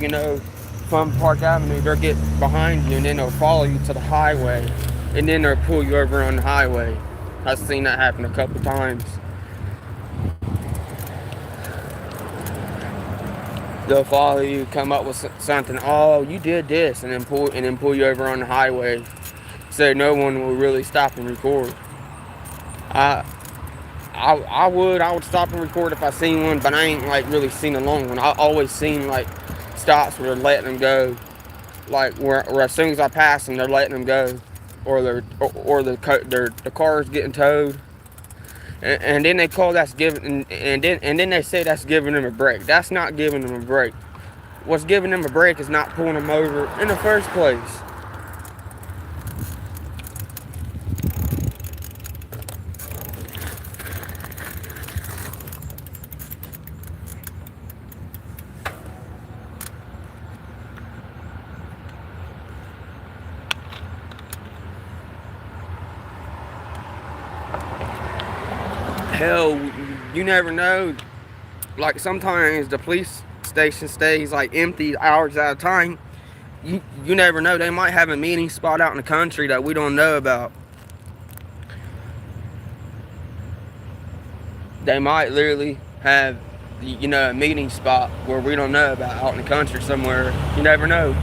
Speaker 1: from Park Avenue. They'll get behind you and then they'll follow you to the highway, and then they'll pull you over on the highway. I've seen that happen a couple times. They'll follow you, come up with something, oh, you did this, and then pull you over on the highway, so no one will really stop and record. I would stop and record if I seen one, but I ain't like really seen a long one. I always seen like stops where they're letting them go, like where as soon as I pass them, they're letting them go, or the car's getting towed, and then they call that's giving, and then they say that's giving them a break. That's not giving them a break. What's giving them a break is not pulling them over in the first place. Hell, you never know. Like sometimes the police station stays like empty hours at a time. You never know. They might have a meeting spot out in the country that we don't know about. They might literally have, a meeting spot where we don't know about out in the country somewhere. You never know.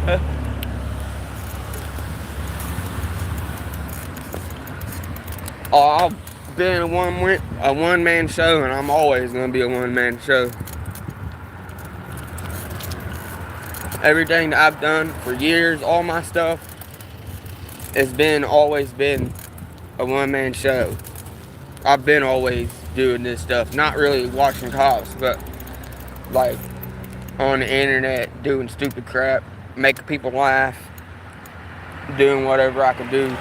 Speaker 1: Oh, I've been a one-man show, and I'm always going to be a one-man show. Everything that I've done for years, all my stuff, it's been always been a one-man show. I've been always doing this stuff, not really watching cops, but like on the internet doing stupid crap, making people laugh, doing whatever I can do.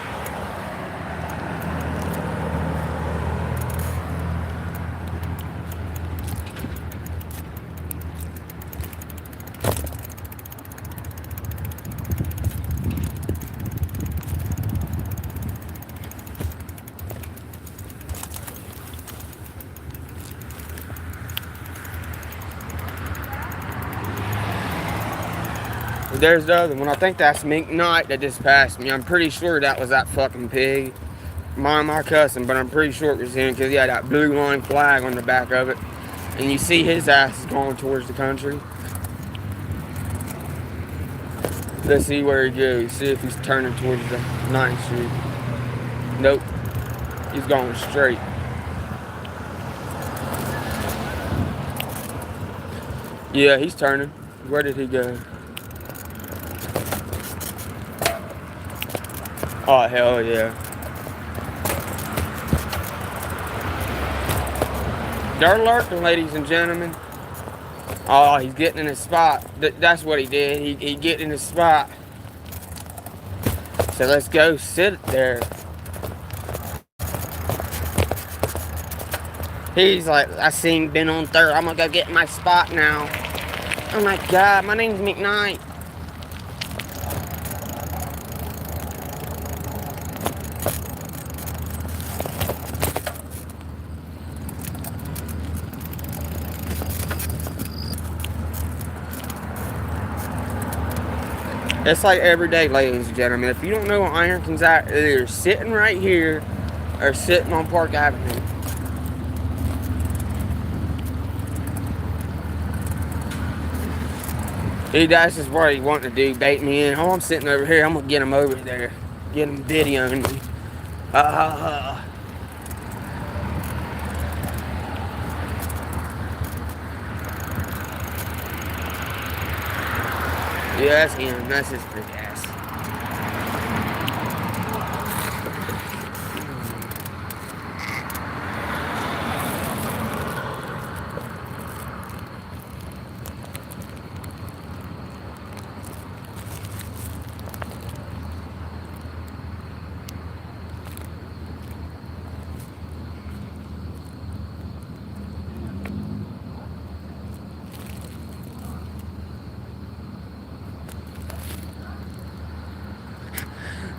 Speaker 1: There's the other one. I think that's McKnight that just passed me. I'm pretty sure that was that fucking pig. My cousin, but I'm pretty sure it was him because he had that blue line flag on the back of it. And you see his ass is going towards the country. Let's see where he goes. See if he's turning towards the 9th Street. Nope. He's going straight. Yeah, he's turning. Where did he go? Oh, hell yeah. They're lurking, ladies and gentlemen. Oh, he's getting in his spot. That's what he did. He get in his spot. So let's go sit there. He's like, I seen Beenon3rd. I'm gonna go get my spot now. Oh my God, my name's McKnight. It's like every day, ladies and gentlemen. If you don't know where Ironton's at, they're sitting right here or sitting on Park Avenue. That's just what he wanting to do, bait me in. Oh, I'm sitting over here. I'm going to get him over there. Get him videoing me. Yeah, that's him. That's his big ass.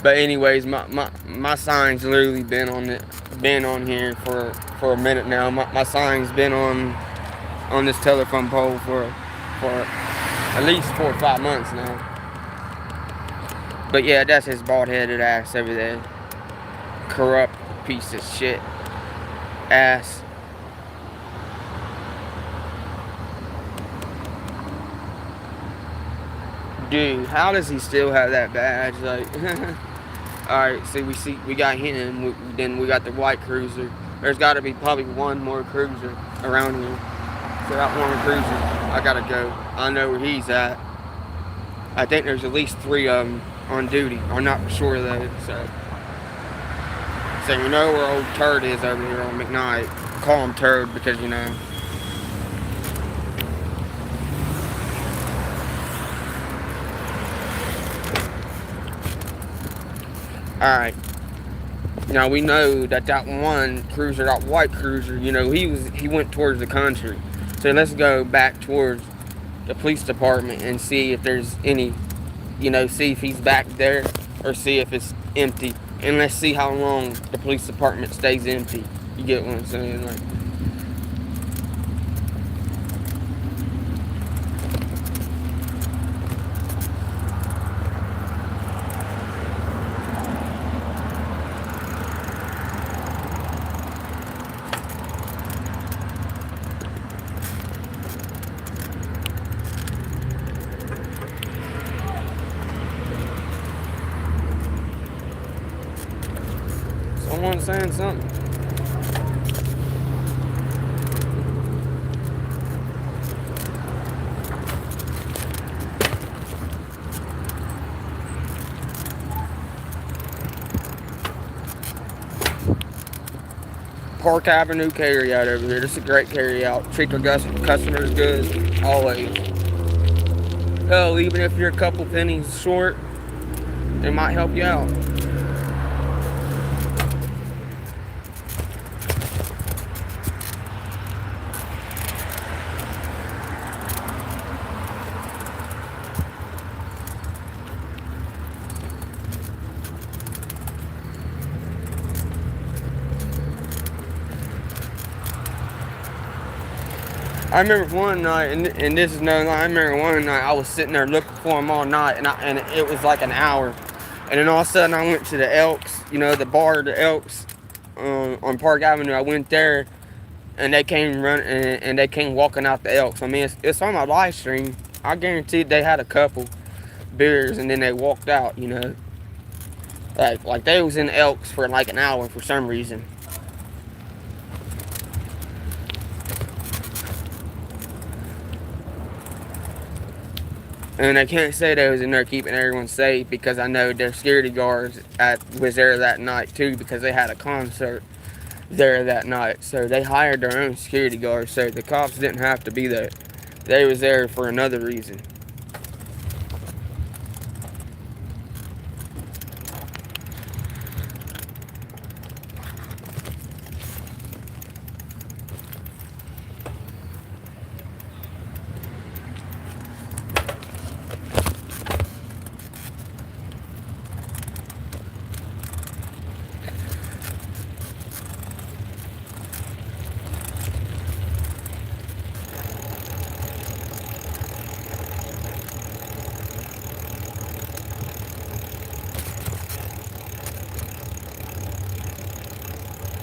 Speaker 1: But anyways, my sign's literally been on here for a minute now. My sign's been on this telephone pole for at least 4 or 5 months now. But yeah, that's his bald-headed ass over there. Corrupt piece of shit ass. Dude, how does he still have that badge? Like, alright, see, we got him, then we got the white cruiser. There's got to be probably one more cruiser around here. So that one cruiser, I gotta go. I know where he's at. I think there's at least 3 of them on duty. I'm not sure though, so we know where old Turd is over here on McKnight. Call him Turd because, you know. Alright. Now we know that one cruiser, that white cruiser, you know, he went towards the country. So let's go back towards the police department and see if there's any, you know, see if he's back there or see if it's empty. And let's see how long the police department stays empty. You get what I'm saying? Like, someone's saying something. Park Avenue carry out over here. This is a great carry out. Treat their customers good, always. Hell, even if you're a couple pennies short, they might help you out. I remember one night, and this is no lie, I remember one night I was sitting there looking for them all night, and it was like an hour. And then all of a sudden I went to the Elks, you know, the bar, the Elks, on Park Avenue. I went there, and they came running, and they came walking out the Elks. I mean, it's on my live stream. I guaranteed they had a couple beers, and then they walked out, you know. Like they was in the Elks for like an hour for some reason. And I can't say they was in there keeping everyone safe, because I know their security guards was there that night too, because they had a concert there that night. So they hired their own security guards, so the cops didn't have to be there. They was there for another reason.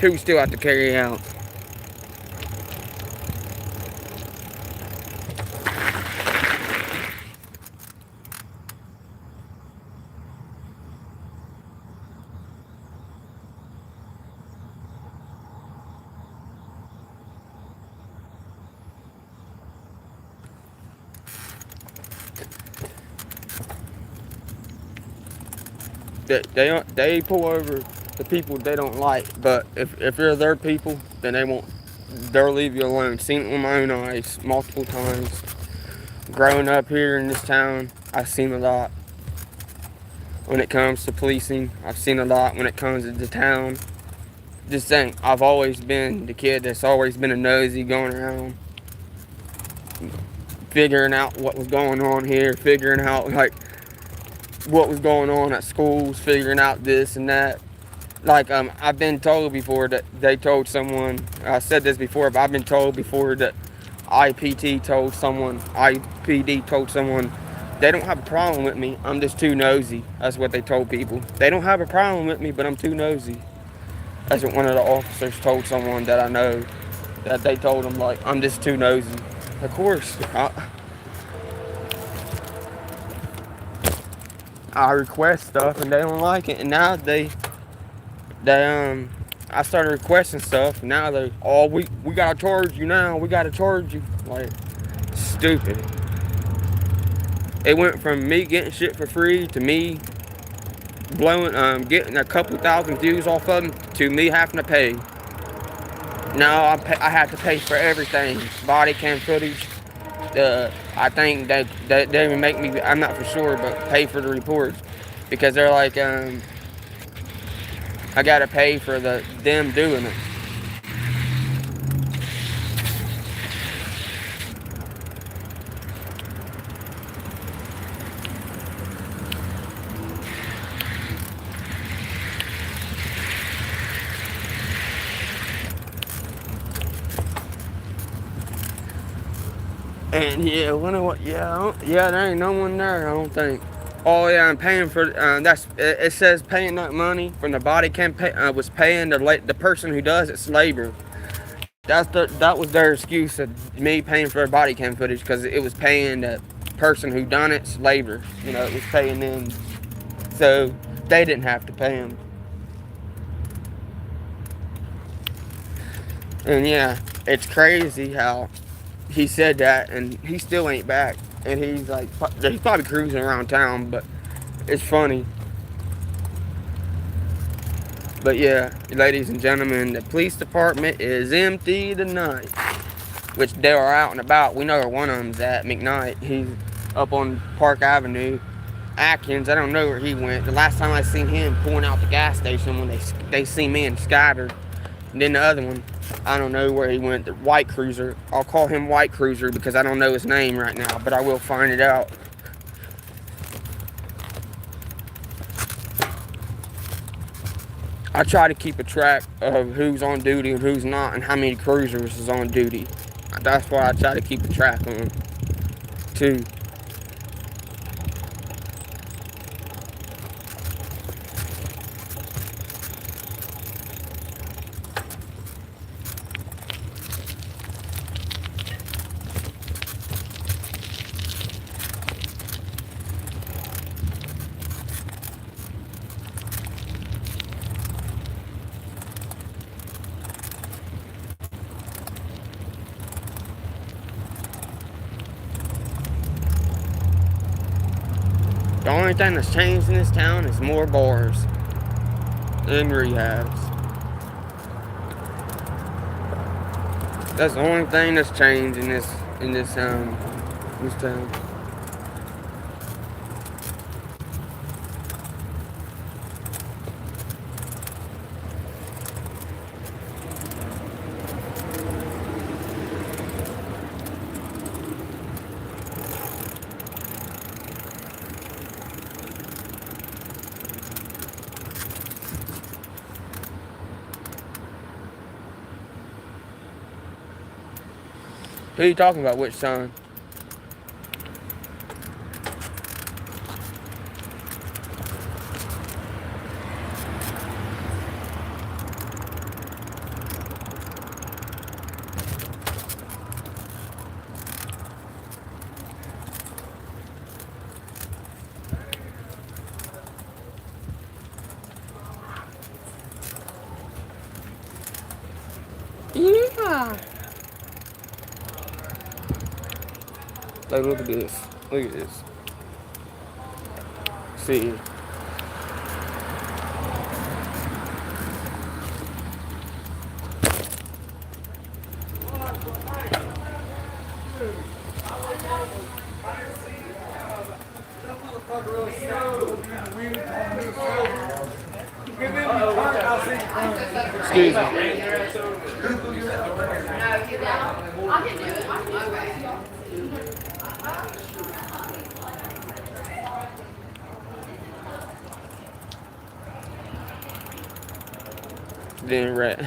Speaker 1: People still have to carry out. They pull over the people they don't like, but if you're their people, then they'll leave you alone. Seen it with my own eyes multiple times. Growing up here in this town, I've seen a lot. When it comes to policing, I've seen a lot when it comes to the town. Just saying, I've always been the kid that's always been a nosy, going around figuring out what was going on here, figuring out like what was going on at schools, figuring out this and that. Like, I've been told before that they told someone, I said this before, but I've been told before that IPD told someone they don't have a problem with me, I'm just too nosy. That's what they told people. They don't have a problem with me, but I'm too nosy. That's what one of the officers told someone that I know, that they told him, like, I'm just too nosy. Of course, I request stuff and they don't like it, and now I started requesting stuff, and now we gotta charge you now, we gotta charge you. Like, stupid. It went from me getting shit for free to me getting a couple thousand views off of them to me having to pay. Now I have to pay for everything. Body cam footage. I think they even make me, I'm not for sure, but pay for the reports, because they're like, I gotta pay for them doing it. And yeah, wonder what? Yeah, there ain't no one there, I don't think. Oh yeah, I'm paying for it says paying that money from the body cam was paying the person who does it's labor. That was their excuse of me paying for their body cam footage, because it was paying the person who done it's labor. You know, it was paying them, so they didn't have to pay them. And yeah, it's crazy how he said that and he still ain't back. And he's probably cruising around town, but it's funny. But yeah, ladies and gentlemen, the police department is empty tonight. Which they are out and about. We know where one of them's at, McKnight. He's up on Park Avenue. Atkins, I don't know where he went. The last time I seen him pulling out the gas station when they see me and scattered. And then the other one, I don't know where he went. The White Cruiser. I'll call him White Cruiser because I don't know his name right now, but I will find it out. I try to keep a track of who's on duty and who's not and how many cruisers is on duty. That's why I try to keep a track on too. The only thing that's changed in this town is more bars and rehabs. That's the only thing that's changed in this town. Who are you talking about? Which son? Yeah. Like, look at this. Look at this. See. Excuse me. Then rat.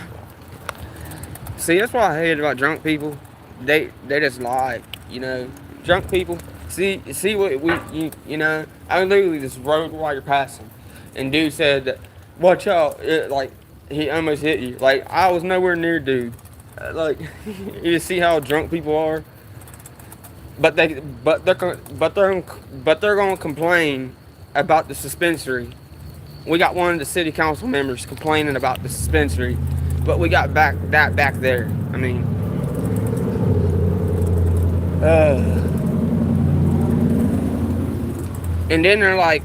Speaker 1: See, that's what I hate about drunk people. They just lie, you know. Drunk people. See what you know. I literally just rode while you're passing, and dude said that, watch out, like he almost hit you. Like I was nowhere near dude. Like you see how drunk people are. But they're gonna complain about the dispensary. We got one of the city council members complaining about the dispensary, but we got back there. I mean, and then they're like,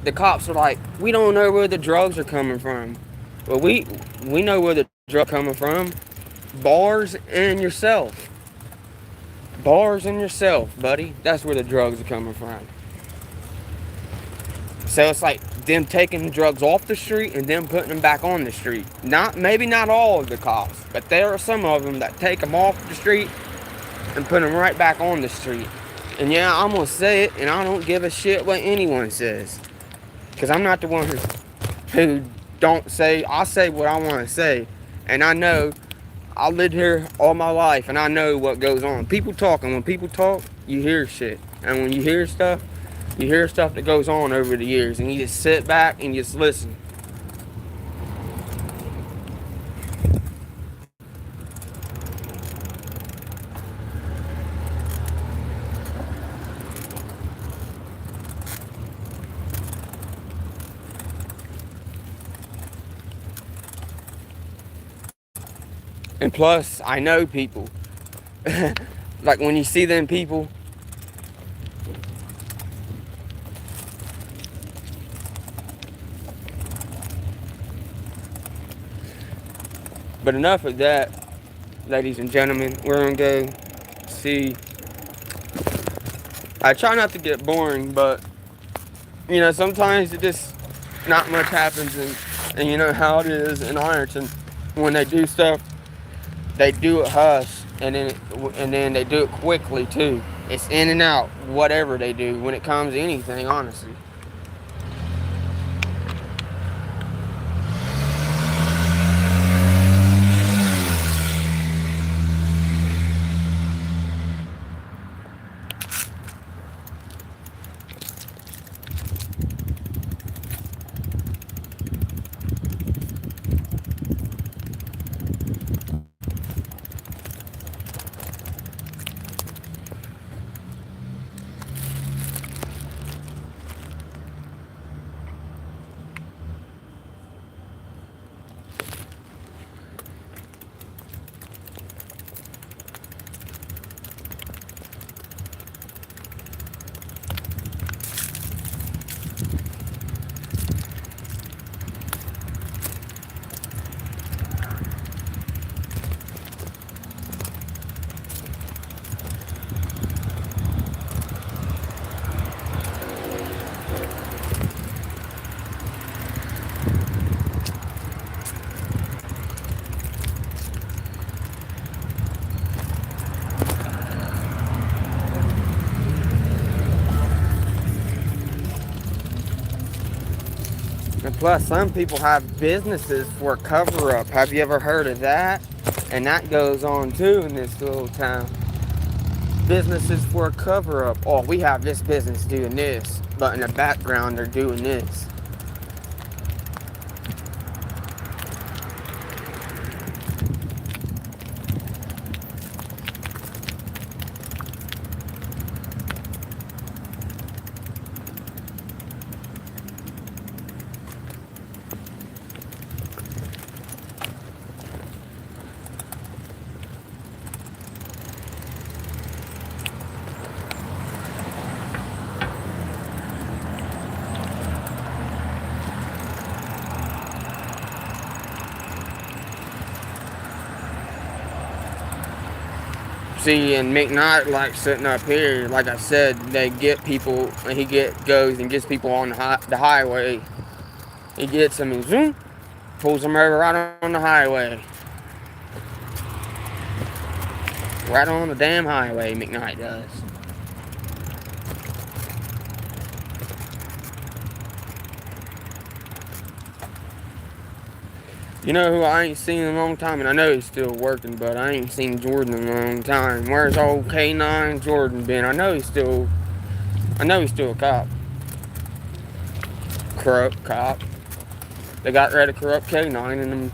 Speaker 1: the cops are like, we don't know where the drugs are coming from. Well, we know where the drugs are coming from. Bars and yourself. Bars and yourself, buddy. That's where the drugs are coming from. So it's like them taking drugs off the street and them putting them back on the street. Maybe not all of the cops, but there are some of them that take them off the street and put them right back on the street. And yeah, I'm gonna say it, and I don't give a shit what anyone says, because I'm not the one who don't say. I say what I want to say, and I know I lived here all my life, and I know what goes on. People talk, and when people talk, you hear shit, and when you hear stuff that goes on over the years, and you just sit back and just listen. And plus, I know people. Like when you see them people, But enough of that, ladies and gentlemen. We're gonna go see. I try not to get boring, but you know, sometimes it just not much happens, and you know how it is in Ironton. When they do stuff, they do it hush, and then they do it quickly too. It's in and out, whatever they do when it comes to anything, honestly. And plus, some people have businesses for a cover-up. Have you ever heard of that? And that goes on too in this little town. Businesses for a cover-up. Oh, we have this business doing this, but in the background they're doing this. See, and McKnight, like sitting up here, like I said, they get people, and he goes and gets people on the highway. He gets them and zoom, pulls them over right on the highway. Right on the damn highway, McKnight does. You know who I ain't seen in a long time, and I know he's still working, but I ain't seen Jordan in a long time. Where's old K9 Jordan been? I know he's still a cop. Corrupt cop. They got rid of corrupt K9 and them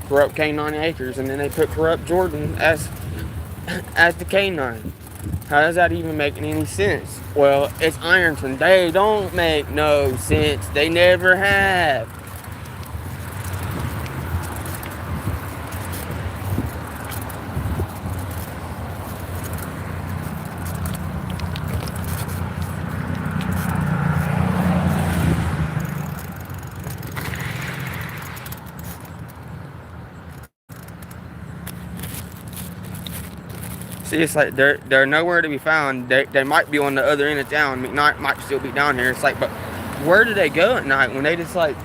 Speaker 1: corrupt K9 acres, and then they put corrupt Jordan as the K9. How does that even make any sense? Well, it's Ironton. They don't make no sense. They never have. See, it's like they're nowhere to be found. They might be on the other end of town. McKnight might still be down here. It's like, but where do they go at night when they just like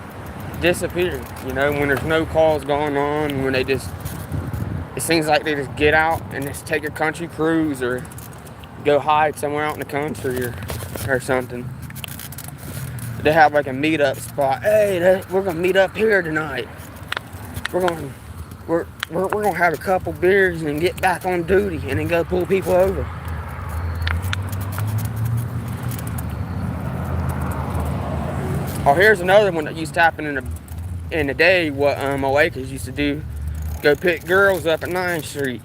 Speaker 1: disappear? You know, when there's no calls going on, when it seems like they just get out and just take a country cruise or go hide somewhere out in the country or something. They have like a meetup spot. Hey, we're gonna meet up here tonight. We're gonna have a couple beers and get back on duty and then go pull people over. Oh, here's another one that used to happen in the day. What Oakers used to do, go pick girls up at 9th Street.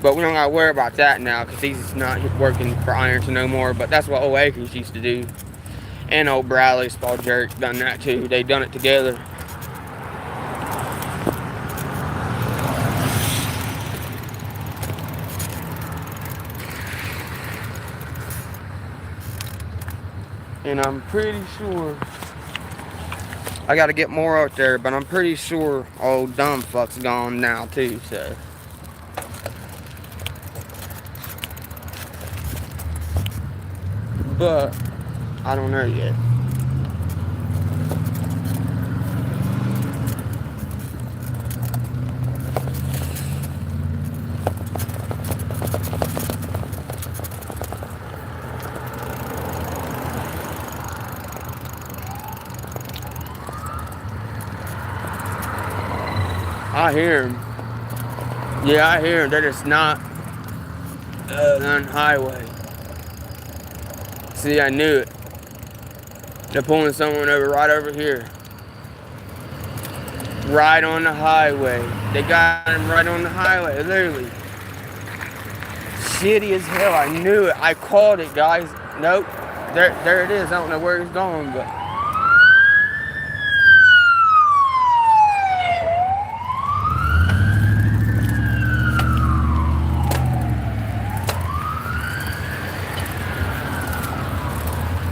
Speaker 1: But we don't gotta worry about that now because he's not working for Ironton no more. But that's what Oakers used to do. And old Bradley Spall Jerk done that too. They done it together. And I'm pretty sure I gotta get more out there, but I'm pretty sure old dumb fuck's gone now too, so. But I don't know yet. I hear him. Yeah, I hear him. That it's not on highway. See, I knew it. They're pulling someone over right over here. Right on the highway. They got him right on the highway, literally. Shitty as hell. I knew it. I called it, guys. Nope. There it is. I don't know where he's going, but.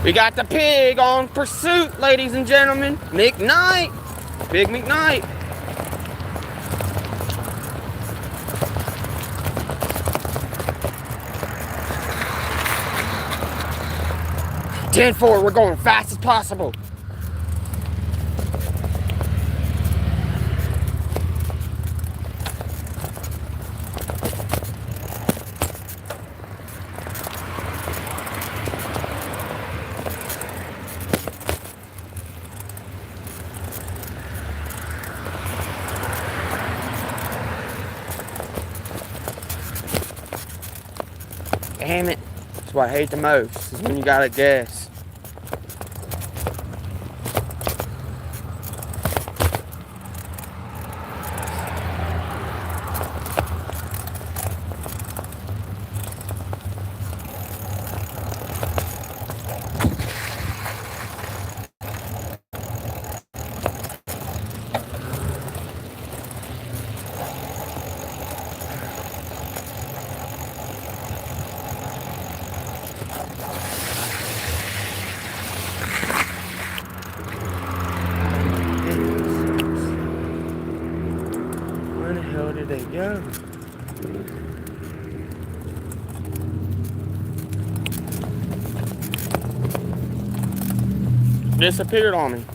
Speaker 1: We got the pig on pursuit, ladies and gentlemen. McKnight. Big McKnight. Ten-4, we're going as fast as possible. Damn it. That's what I hate the most, is when you gotta guess. Where the hell did they go? Disappeared on me.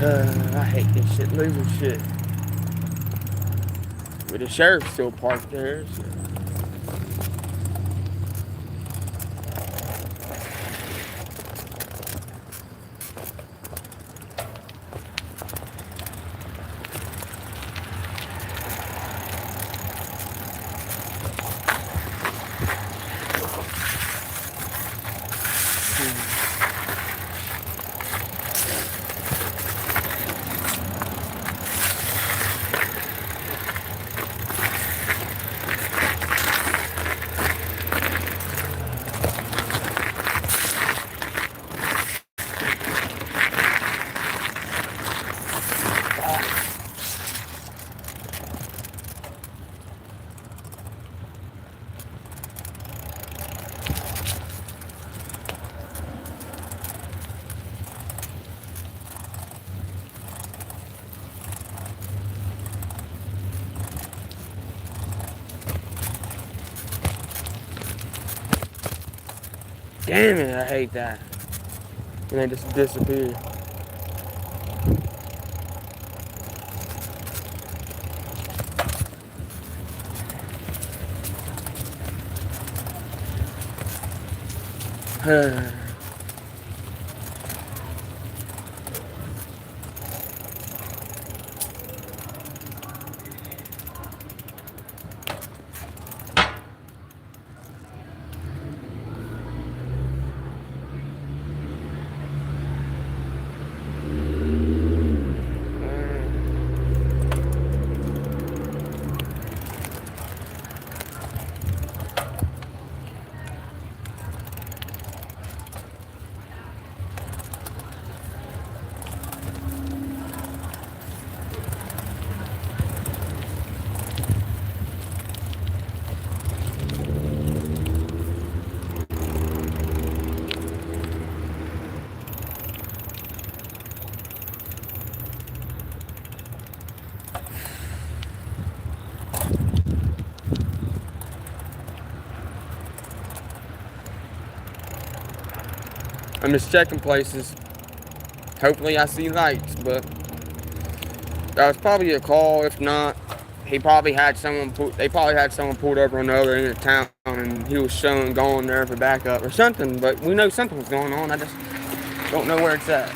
Speaker 1: I hate this shit, losing shit. But the sheriff's still parked there, so. Damn it, I hate that. And they just disappear. I'm just checking places. Hopefully I see lights, but that was probably a call. If not, they probably had someone pulled over on the other end of town and he was showing going there for backup or something. But we know something's going on. I just don't know where it's at.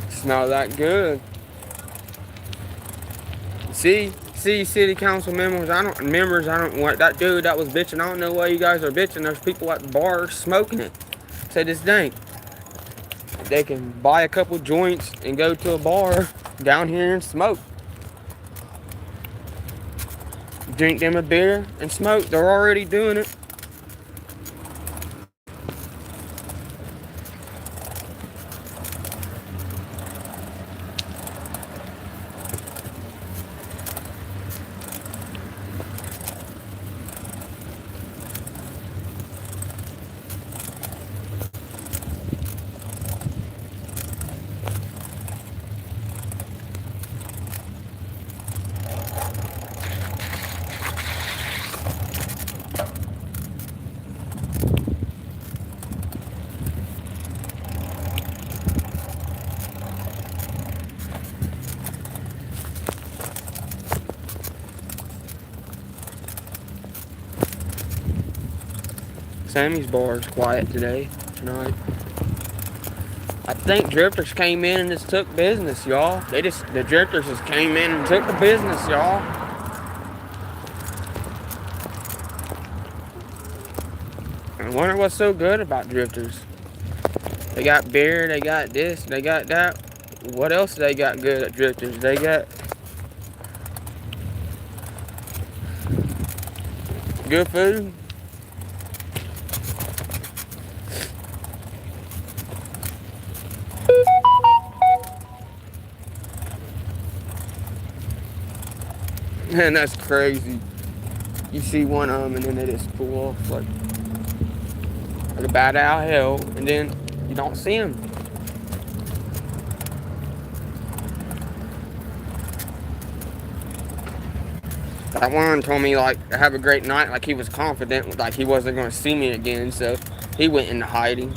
Speaker 1: It's not that good. See, city council members, I don't want that dude that was bitching. I don't know why you guys are bitching. There's people at the bar smoking it. Say this dang. They can buy a couple joints and go to a bar down here and smoke. Drink them a beer and smoke. They're already doing it. Sammy's bar is quiet tonight. I think drifters came in and just took business, y'all. The drifters just came in and took the business, y'all. I wonder what's so good about drifters. They got beer, they got this, they got that. What else they got good at drifters? They got good food. Man, that's crazy. You see one of them and then they just pull off like a bat out of hell, and then you don't see them. That one told me like have a great night, like he was confident, like he wasn't going to see me again, so he went into hiding.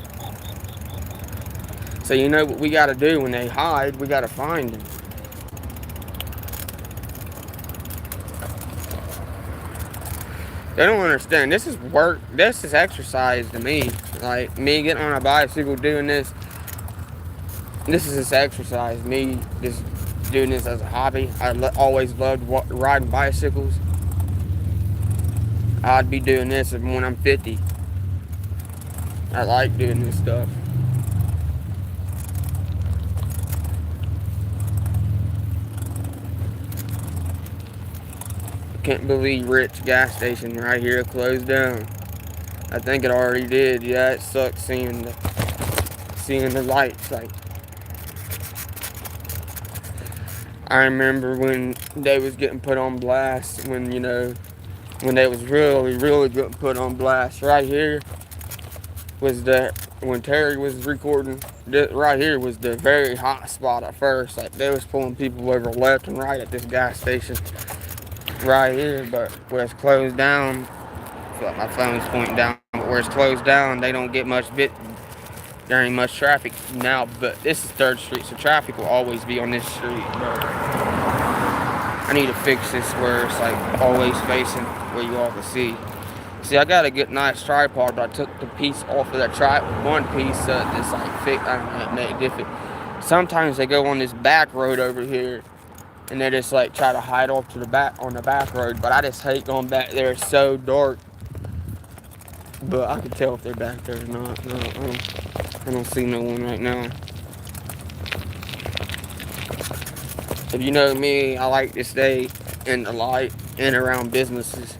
Speaker 1: So you know what we got to do when they hide? We got to find them. They don't understand. This is work. This is exercise to me. Like me getting on a bicycle doing this. This is just exercise. Me just doing this as a hobby. I always loved riding bicycles. I'd be doing this when I'm 50. I like doing this stuff. Can't believe Rich gas station right here closed down. I think it already did. Yeah, it sucks seeing the lights. Like I remember when they was getting put on blast. When they was really getting put on blast. Right here was when Terry was recording. Right here was the very hot spot at first. Like they was pulling people over left and right at this gas station. Right here, but where it's closed down, I feel like my phone's pointing down, but where it's closed down, they don't get there ain't much traffic now, but this is 3rd Street, so traffic will always be on this street, but I need to fix this where it's like always facing where you all can see. See, I got a good nice tripod, but I took the piece off of that one piece that's like fixed. I don't know, different. Sometimes they go on this back road over here, and they just like try to hide off to the back on the back road, but I just hate going back there. It's so dark. But I can tell if they're back there or not. No, I don't see no one right now. If you know me, I like to stay in the light and around businesses.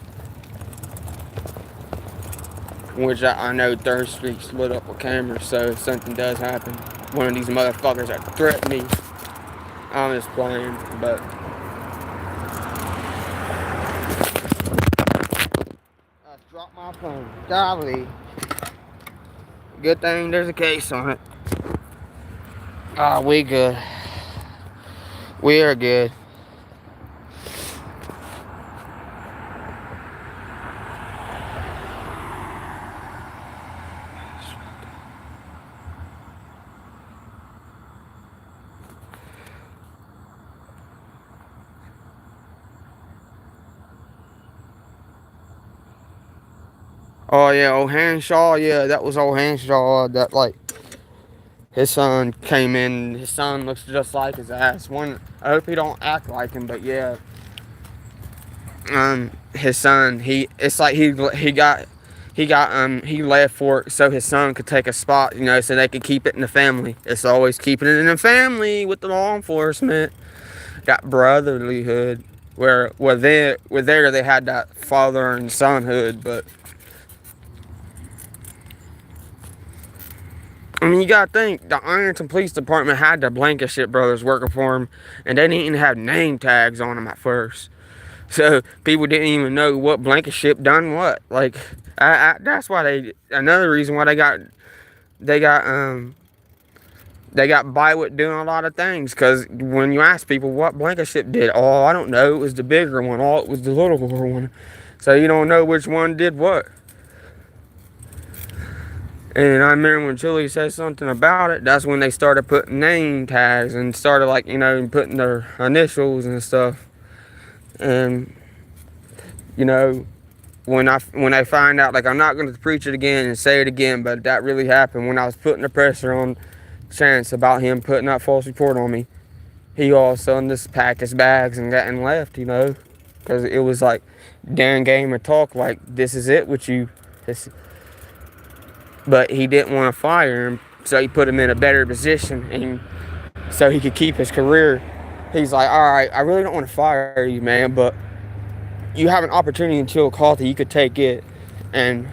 Speaker 1: Which I know 3rd Street's lit up with cameras, so if something does happen, one of these motherfuckers that threaten me, I'm just playing, but I dropped my phone. Golly. Good thing there's a case on it. Ah, we good. We are good. Oh yeah, old Hanshaw, yeah, that was old Hanshaw. That like his son came in. His son looks just like his ass. I hope he don't act like him, but yeah. His son, it's like he left for it so his son could take a spot, you know, so they could keep it in the family. It's always keeping it in the family with the law enforcement. Got brotherlyhood. Where they had that father and sonhood, but I mean, you gotta think, the Ironton Police Department had the Blankenship brothers working for them, and they didn't even have name tags on them at first. So, people didn't even know what Blankenship done what. Like, that's why another reason why they got by with doing a lot of things. Because when you ask people what Blankenship did, oh, I don't know, it was the bigger one, oh, it was the littler one. So, you don't know which one did what. And I remember when Chili said something about it, that's when they started putting name tags and started, like, you know, putting their initials and stuff. And, you know, when I find out, like, I'm not going to preach it again and say it again, but that really happened. When I was putting the pressure on Chance about him putting that false report on me, he all of a sudden just packed his bags and got and left, you know. Because it was like, Darren Gamer talk, like, this is it with you. But he didn't want to fire him, so he put him in a better position, and so he could keep his career. He's like, all right, I really don't want to fire you, man, but you have an opportunity in Chillicothe, you could take it. And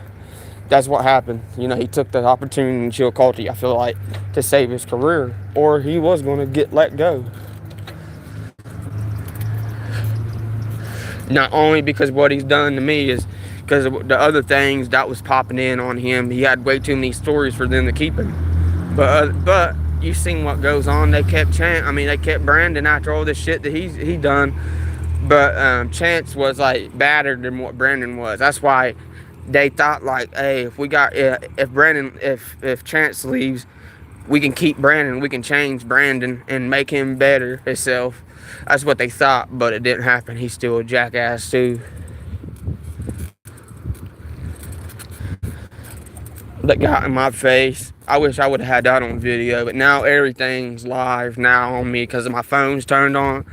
Speaker 1: that's what happened. You know, he took the opportunity in Chillicothe, I feel like, to save his career, or he was going to get let go. Not only because what he's done to me is because of the other things that was popping in on him. He had way too many stories for them to keep him. But you seen what goes on. They kept they kept Brandon after all this shit that he done. But Chance was like badder than what Brandon was. That's why they thought, like, hey, if Chance leaves, we can keep Brandon. We can change Brandon and make him better himself. That's what they thought, but it didn't happen. He's still a jackass too. That got in my face. I wish I would have had that on video, but now everything's live now on me because my phone's turned on.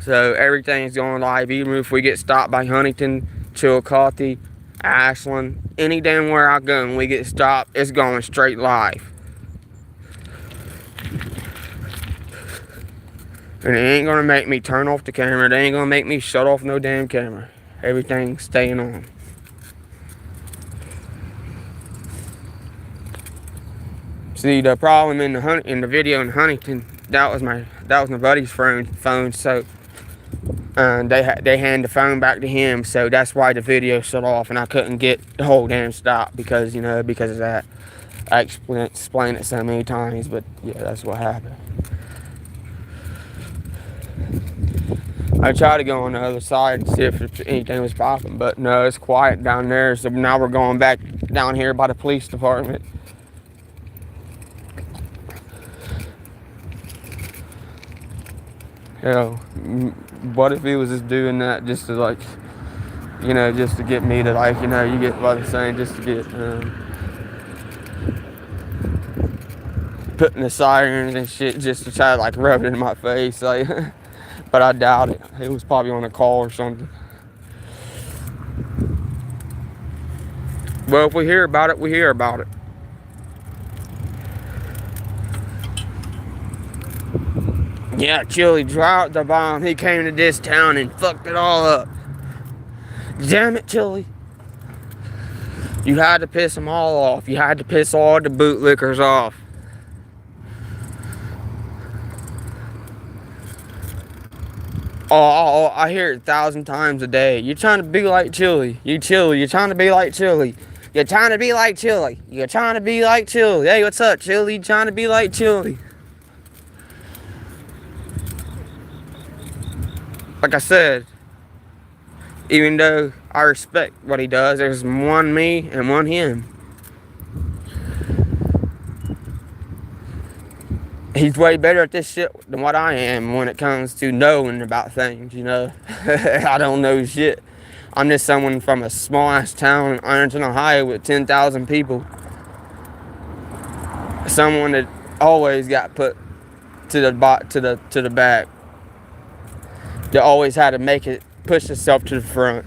Speaker 1: So everything's going live, even if we get stopped by Huntington, Chillicothe, Ashland, any damn where I go and we get stopped, it's going straight live. And it ain't gonna make me turn off the camera. They ain't gonna make me shut off no damn camera. Everything's staying on. See, the problem in the video in Huntington, that was my buddy's phone. So they handed the phone back to him. So that's why the video shut off, and I couldn't get the whole damn stop because of that. I explained it so many times, but yeah, that's what happened. I tried to go on the other side and see if anything was popping, but no, it's quiet down there. So now we're going back down here by the police department. Hell, what if he was just doing that just to, like, you know, just to get me to, like, you know, you get what I'm saying, just to get putting the sirens and shit just to try to, like, rub it in my face, like. But I doubt it. It was probably on a call or something. Well, if we hear about it, we hear about it. Yeah, Chili dropped the bomb. He came to this town and fucked it all up. Damn it, Chili. You had to piss them all off. You had to piss all the bootlickers off. Oh, I hear it 1,000 times a day. You're trying to be like Chili. You're trying to be like Chili. You're trying to be like Chili. You're trying to be like Chili. Hey, what's up, Chili? You trying to be like Chili. Like I said, even though I respect what he does, there's one me and one him. He's way better at this shit than what I am when it comes to knowing about things, you know. I don't know shit. I'm just someone from a small-ass town in Ironton, Ohio with 10,000 people. Someone that always got put to the back. That always had to make it, push itself to the front.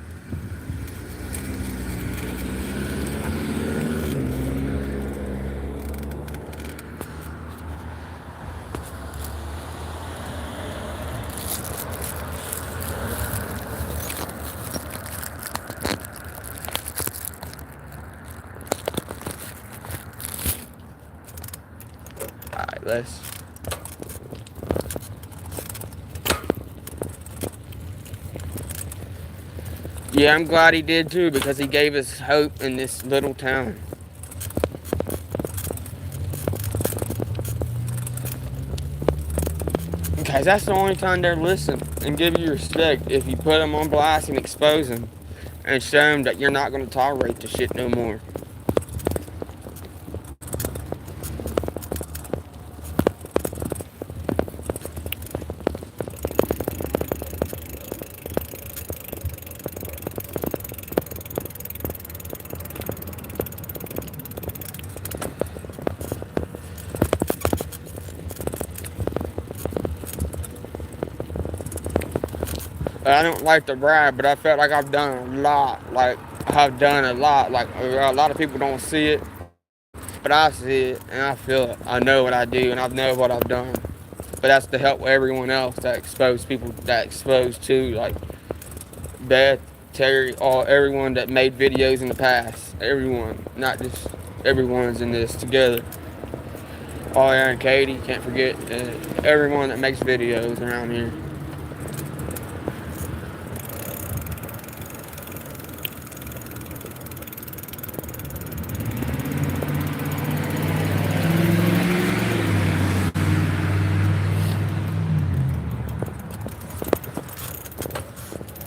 Speaker 1: Alright, let's... Yeah, I'm glad he did too, because he gave us hope in this little town. Because that's the only time they'll listen and give you respect, if you put them on blast and expose them and show them that you're not going to tolerate the shit no more. I don't like to brag, but I felt like I've done a lot. Like, I've done a lot. Like, a lot of people don't see it, but I see it, and I feel it. I know what I do, and I know what I've done. But that's to help everyone else that expose people, that exposed to, like, Beth, Terry, everyone that made videos in the past. Everyone, not just everyone's in this together. Oh, Aaron, Katie, can't forget everyone that makes videos around here.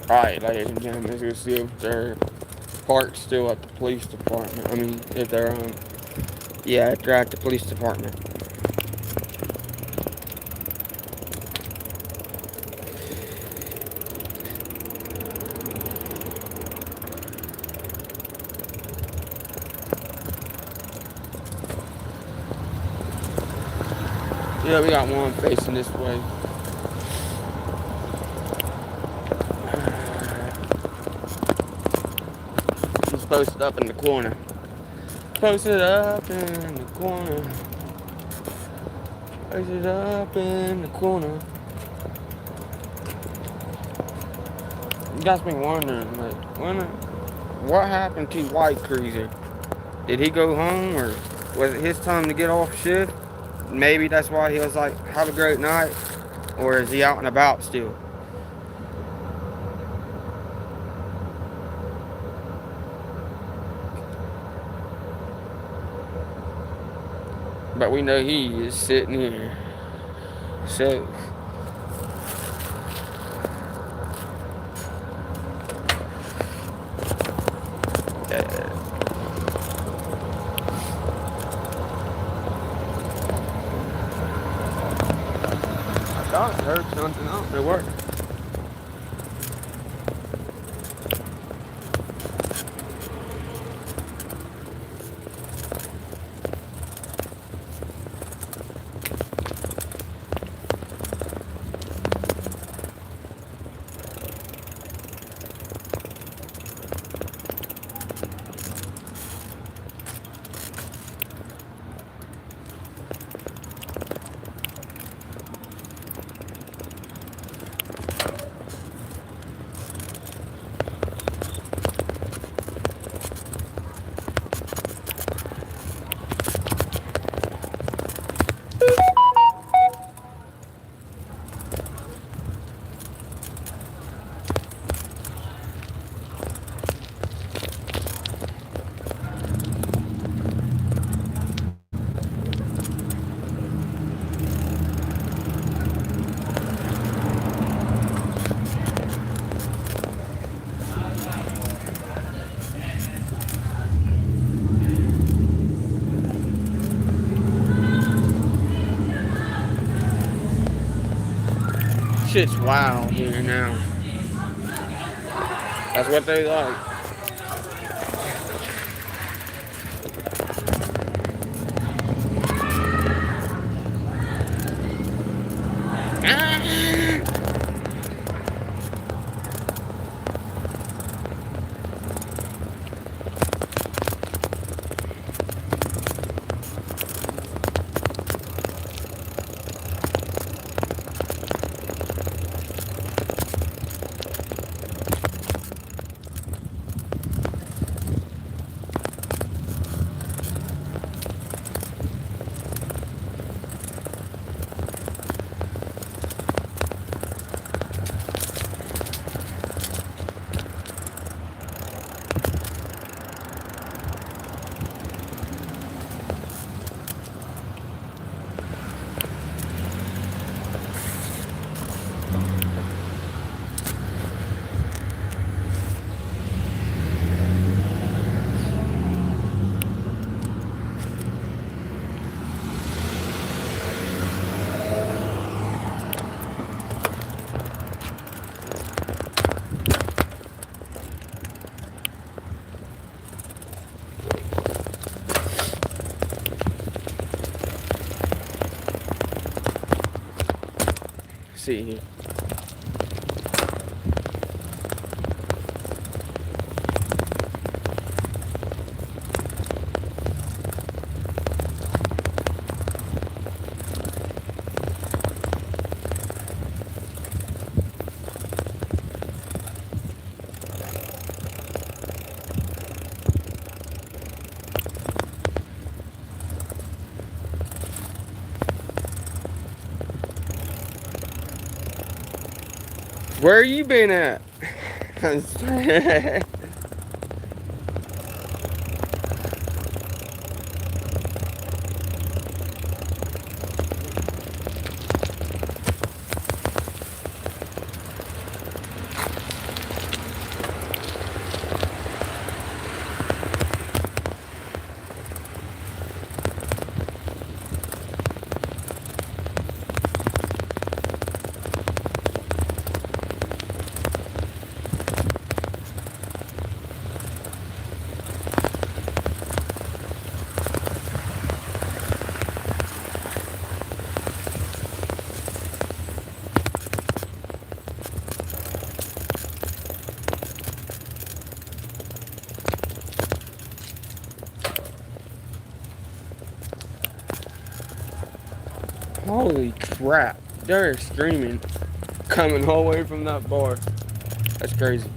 Speaker 1: Alright, ladies and gentlemen, let's go see if they're parked still at the police department. I mean, if they're yeah, if they're at the police department. Yeah, we got one facing this way. He's posted up in the corner. Posted up in the corner. Posted up in the corner. You got me wondering, like, what happened to White Cruiser? Did he go home, or was it his time to get off shift? Maybe that's why he was like, have a great night. Or is he out and about still? But we know he is sitting here. So I heard something. I don't know where. shit's wild here now. That's what they like. See here. Where you been at? Holy crap, they're screaming coming all the way from that bar. That's crazy.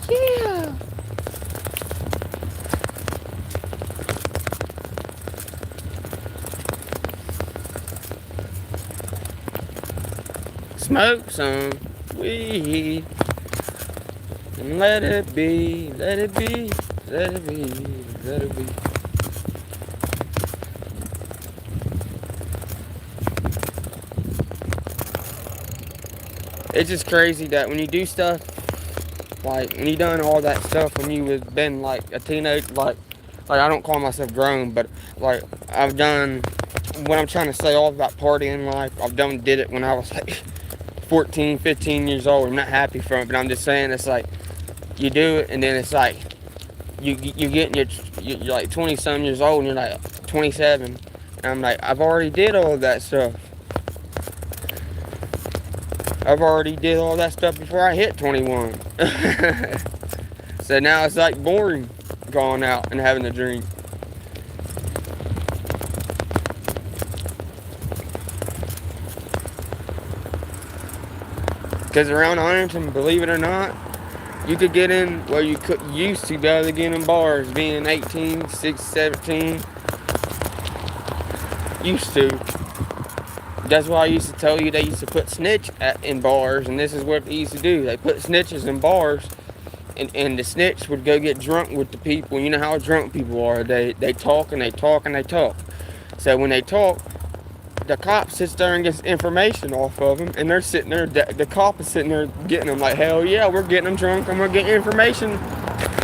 Speaker 1: Yeah. Smoke some weed and let it be, let it be, let it be, let it be. It's just crazy that when you do stuff, like when you done all that stuff when you was been like a teenager, like I don't call myself grown, but like I've done what I'm trying to say all about partying life. Did it when I was like 14, 15 years old. I'm not happy from it, but I'm just saying it's like you do it and then it's like you get you're like 20 some years old and you're like 27, and I'm like I've already did all of that stuff. I've already did all that stuff before I hit 21. So now it's like boring going out and having a drink. Because around Ironton, believe it or not, you could get in, well you used to be able to get in bars being 18, 16, 17. Used to. That's why I used to tell you they used to put snitch in bars, and this is what they used to do. They put snitches in bars, and the snitch would go get drunk with the people. You know how drunk people are. They talk and they talk and they talk. So when they talk, the cop sits there and gets information off of them, and they're sitting there, the cop is sitting there getting them like, hell yeah, we're getting them drunk and we're getting information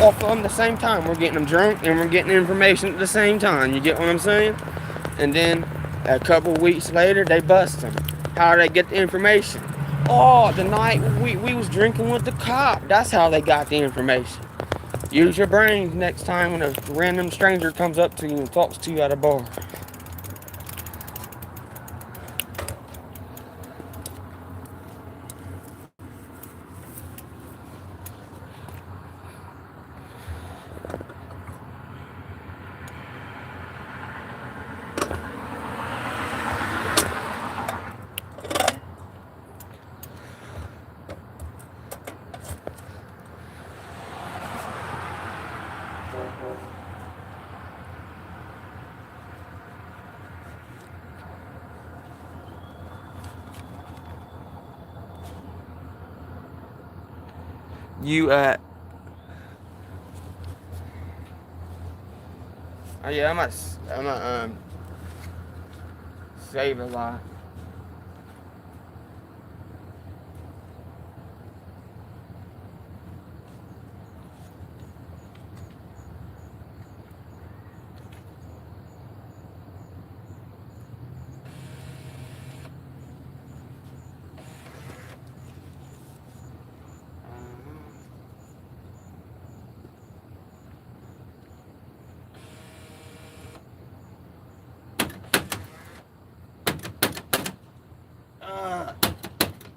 Speaker 1: off of them at the same time. We're getting them drunk and we're getting information at the same time. You get what I'm saying? And then A couple weeks later, they bust him. How did they get the information? Oh, the night we was drinking with the cop. That's how they got the information. Use your brains next time when a random stranger comes up to you and talks to you at a bar. You oh yeah, I'm a save a lot.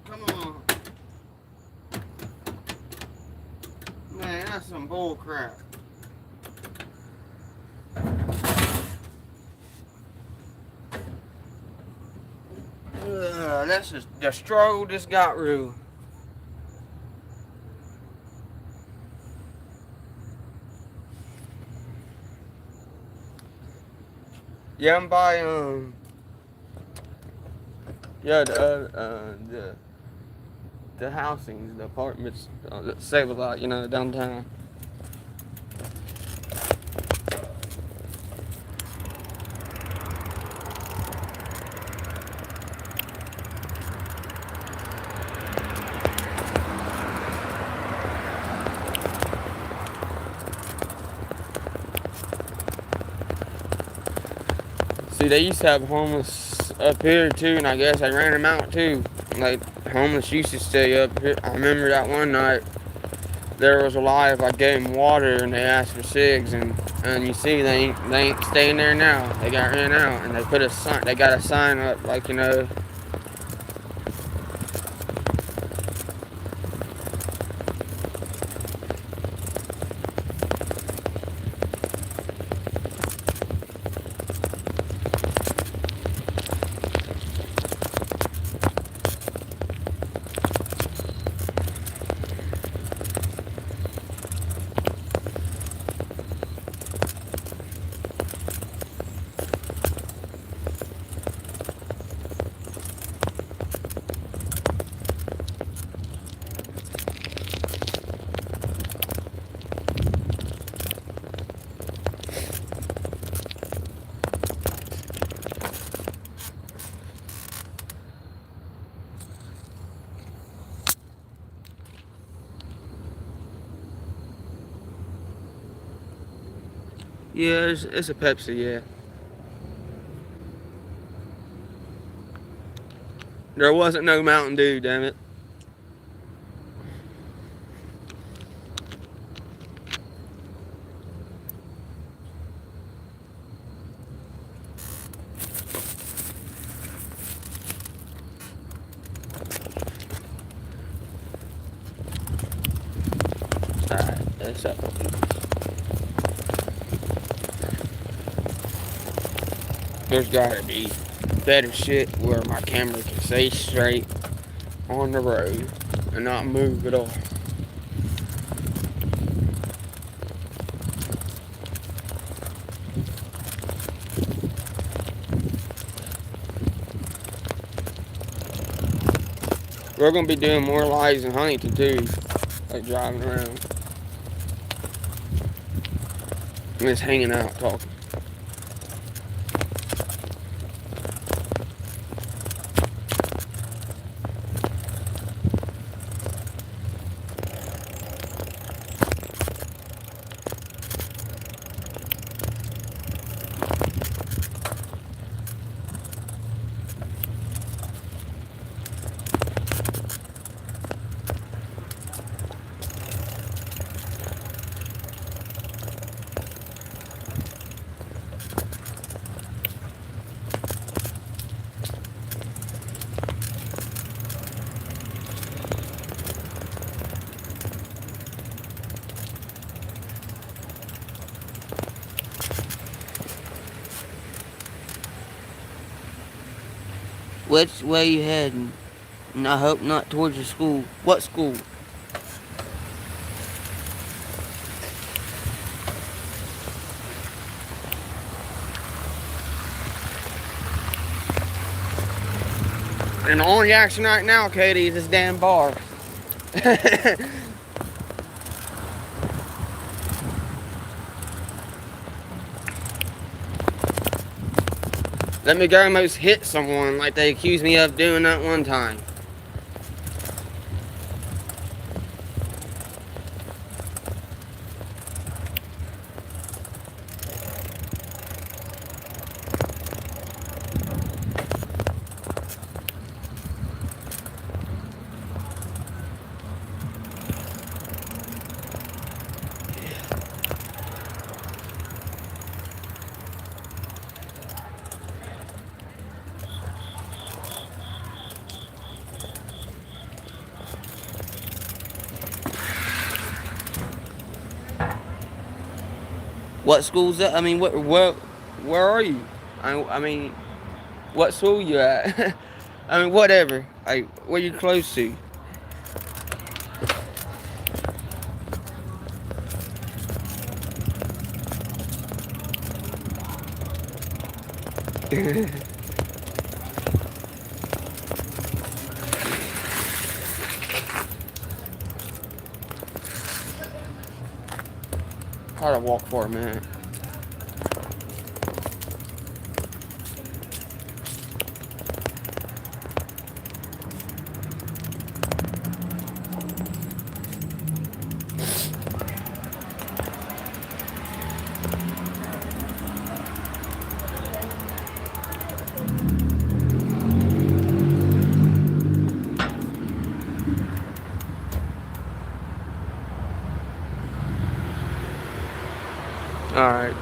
Speaker 1: Come on. Man, that's some bull crap. That's just the struggle just got real. Yeah, I'm by yeah, the housings, the apartments that save a lot, you know, downtown. See, they used to have homeless up here too, and I guess they ran them out too. Like, homeless used to stay up here. I remember that one night, there was a lie if I gave them water and they asked for cigs, and you see they ain't staying there now. They got ran out, and they put a sign. They got a sign up, like, you know. Yeah, it's a Pepsi, yeah. There wasn't no Mountain Dew, damn it. Alright, that's up. There's gotta be better shit where my camera can stay straight on the road and not move at all. We're gonna be doing more lives in Huntington too, like driving around. I'm just hanging out talking. Which way you heading? And I hope not towards your school. What school? And the only action right now, Katie, is this damn bar. Let me go almost hit someone like they accused me of doing that one time. What school's that? I mean, where are you? I mean, what school you at? I mean, whatever. Where you close to? Try to walk for a minute. All right.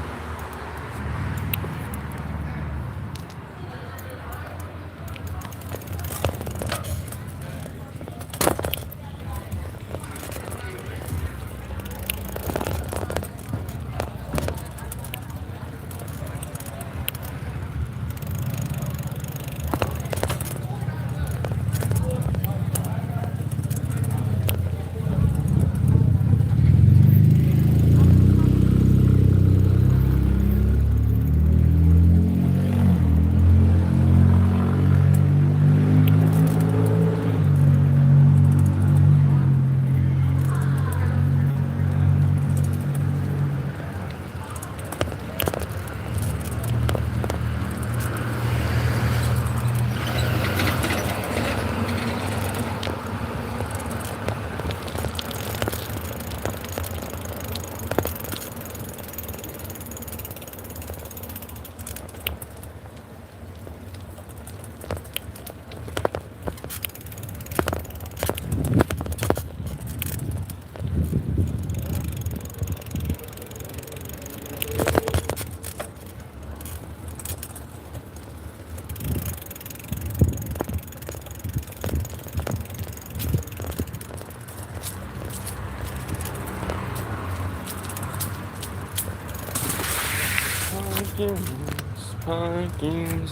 Speaker 1: Pumpkins.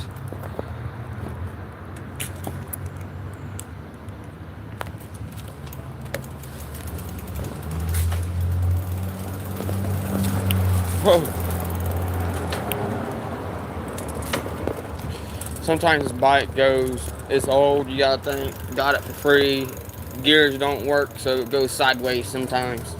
Speaker 1: Whoa. Sometimes this bike goes, it's old, you gotta think, got it for free. Gears don't work, so it goes sideways sometimes.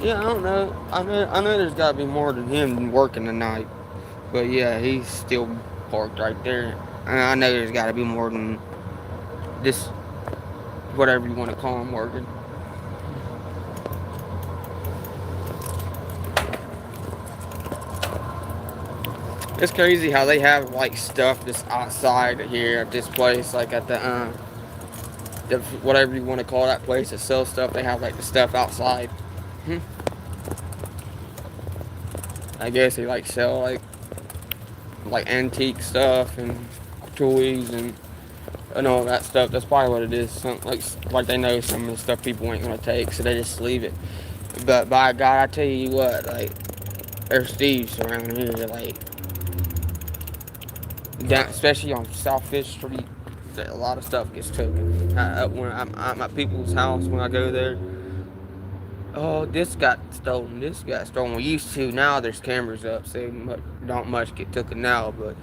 Speaker 1: Yeah, I don't know. I know there's got to be more than him working tonight. But yeah, he's still parked right there. And I know there's got to be more than this, whatever you want to call him, working. It's crazy how they have like stuff that's outside here at this place, like at the whatever you want to call that place that sells stuff. They have like the stuff outside. I guess they like sell like antique stuff and toys and and all that stuff. That's probably what it is. Like they know some of the stuff people ain't gonna take, so they just leave it. But by God, I tell you what, like there's thieves around here, like down, especially on South Fifth Street. A lot of stuff gets taken. When I'm at my people's house, when I go there, oh, this got stolen. This got stolen. We used to. Now there's cameras up, so don't much get taken now. But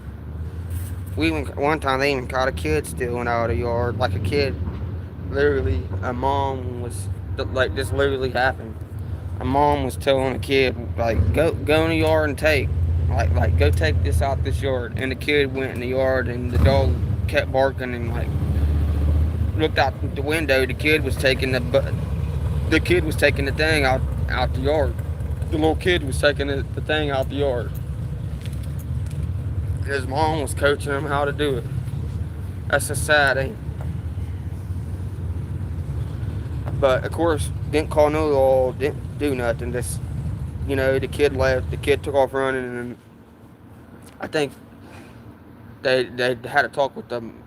Speaker 1: one time they even caught a kid stealing out of the yard, like a kid. Literally, a mom was like this. Literally happened. A mom was telling a kid like go in the yard and take like go take this out this yard, and the kid went in the yard and the dog kept barking and like looked out the window. The kid was taking the thing out the yard. The little kid was taking the thing out the yard. His mom was coaching him how to do it. That's a sad, ain't it? But of course, didn't call no law, didn't do nothing. Just, the kid left. The kid took off running, and I think they had a talk with them.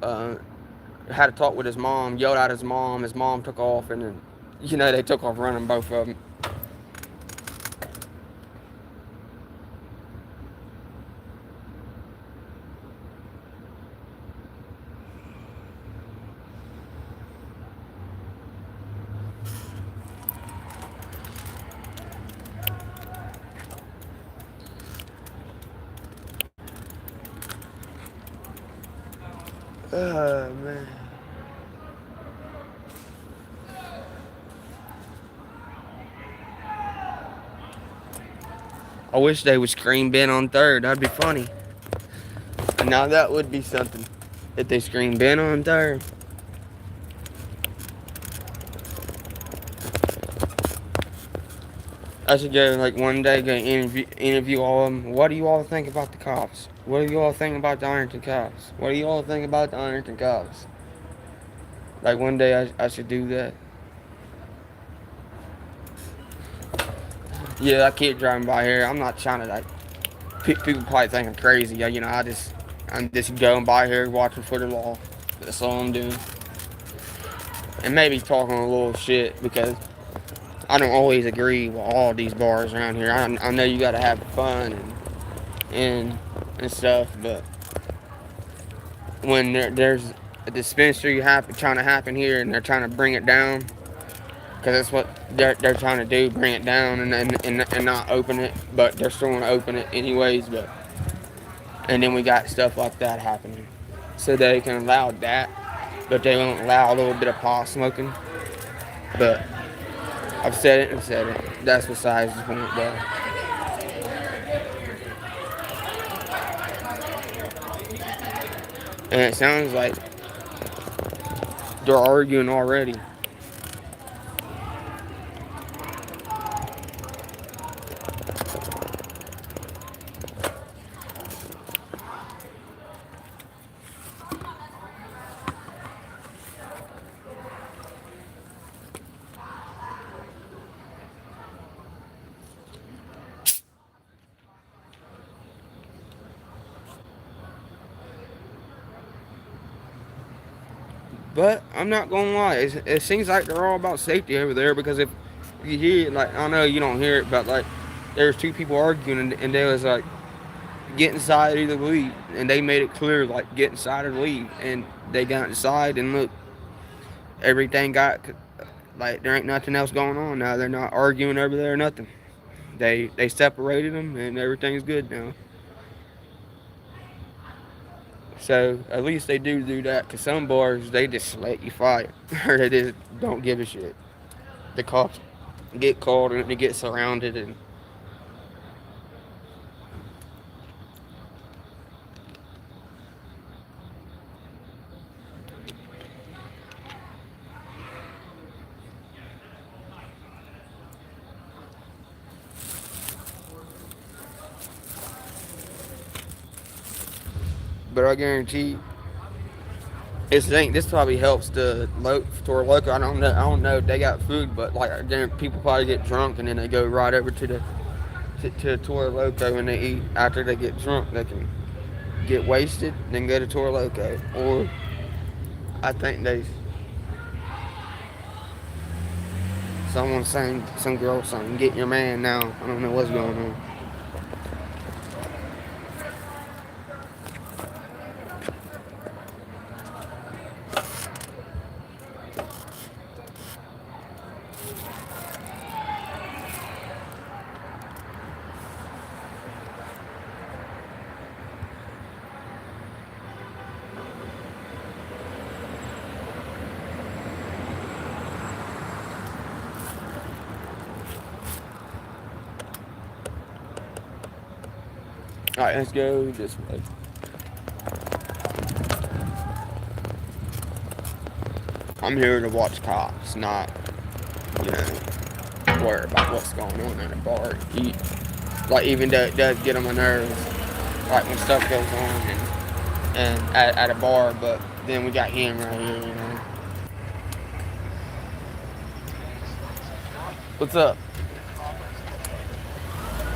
Speaker 1: Had a talk with his mom. Yelled at his mom. His mom took off, and then they took off running, both of them. Oh man. I wish they would scream Beenon3rd. That'd be funny. And now that would be something. If they scream Beenon3rd. I should go like one day go interview all of them. What do you all think about the cops? What do you all think about the Ironton cops? What do you all think about the Ironton cops? Like one day I should do that. Yeah, I keep driving by here. I'm not trying to like. People probably think I'm crazy. I'm just going by here watching for the law. That's all I'm doing. And maybe talking a little shit because I don't always agree with all these bars around here. I know you gotta have fun and stuff, but when there's a dispensary trying to happen here and they're trying to bring it down, because that's what they're trying to do, bring it down and not open it, but they're still going to open it anyways. And then we got stuff like that happening, so they can allow that, but they won't allow a little bit of pot smoking. But I've said it and said it. That's besides the point, though. And it sounds like they're arguing already. But I'm not gonna lie, it seems like they're all about safety over there, because if you hear, like, I know you don't hear it, but like there's two people arguing and they was like, get inside, either leave, and they made it clear like get inside or leave, and they got inside and look, everything got like there ain't nothing else going on now. They're not arguing over there or nothing. They separated them and everything's good now. So at least they do that, because some bars, they just let you fight, or they just don't give a shit. The cops get called and they get surrounded, and but I guarantee this probably helps the Toro Loco. I don't know if they got food, but like people probably get drunk and then they go right over to Toro Loco and they eat. After they get drunk, they can get wasted, then go to Toro Loco, or I think they. Someone saying, some girl saying, get your man now. I don't know what's going on. Alright, let's go this way. I'm here to watch cops, not, you know, worry about what's going on at a bar. Like, even though it does get on my nerves, like when stuff goes on and at a bar, but then we got him right here, you know. What's up?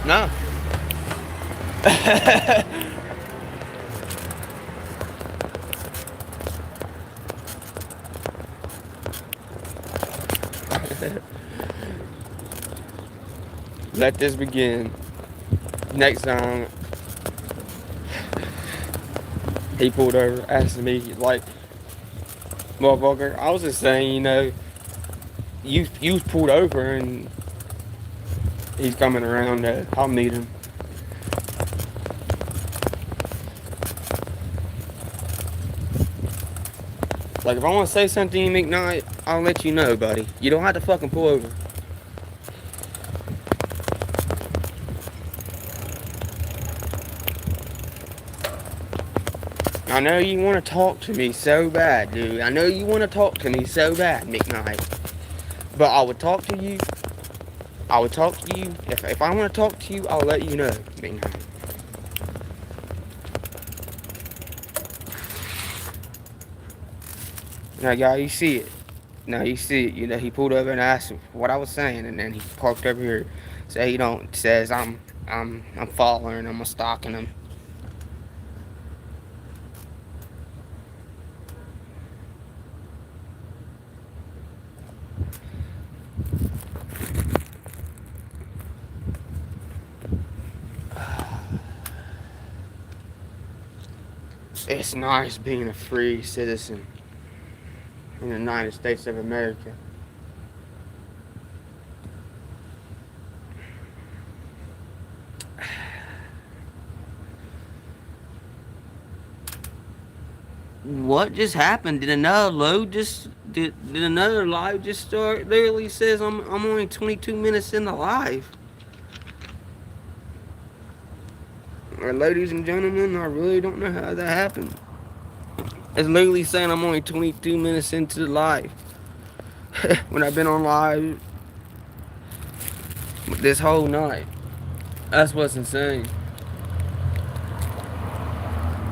Speaker 1: No. Let this begin. Next time, he pulled over, asking me, like, motherfucker, I was just saying, you know, you was pulled over and he's coming around. I'll meet him. Like, if I want to say something to you, McKnight, I'll let you know, buddy. You don't have to fucking pull over. I know you want to talk to me so bad, dude. I know you want to talk to me so bad, McKnight. But I would talk to you. I would talk to you. If I want to talk to you, I'll let you know, McKnight. Now, y'all, you see it. Now, you see it. You know, he pulled over and asked what I was saying, and then he parked over here. So he don't says I'm following him, I'm stalking him. It's nice being a free citizen in the United States of America. What just happened? Did another load just did another live just start? Literally says I'm only 22 minutes in the live. Ladies and gentlemen, I really don't know how that happened. It's literally saying I'm only 22 minutes into the live. When I've been on live this whole night. That's what's insane.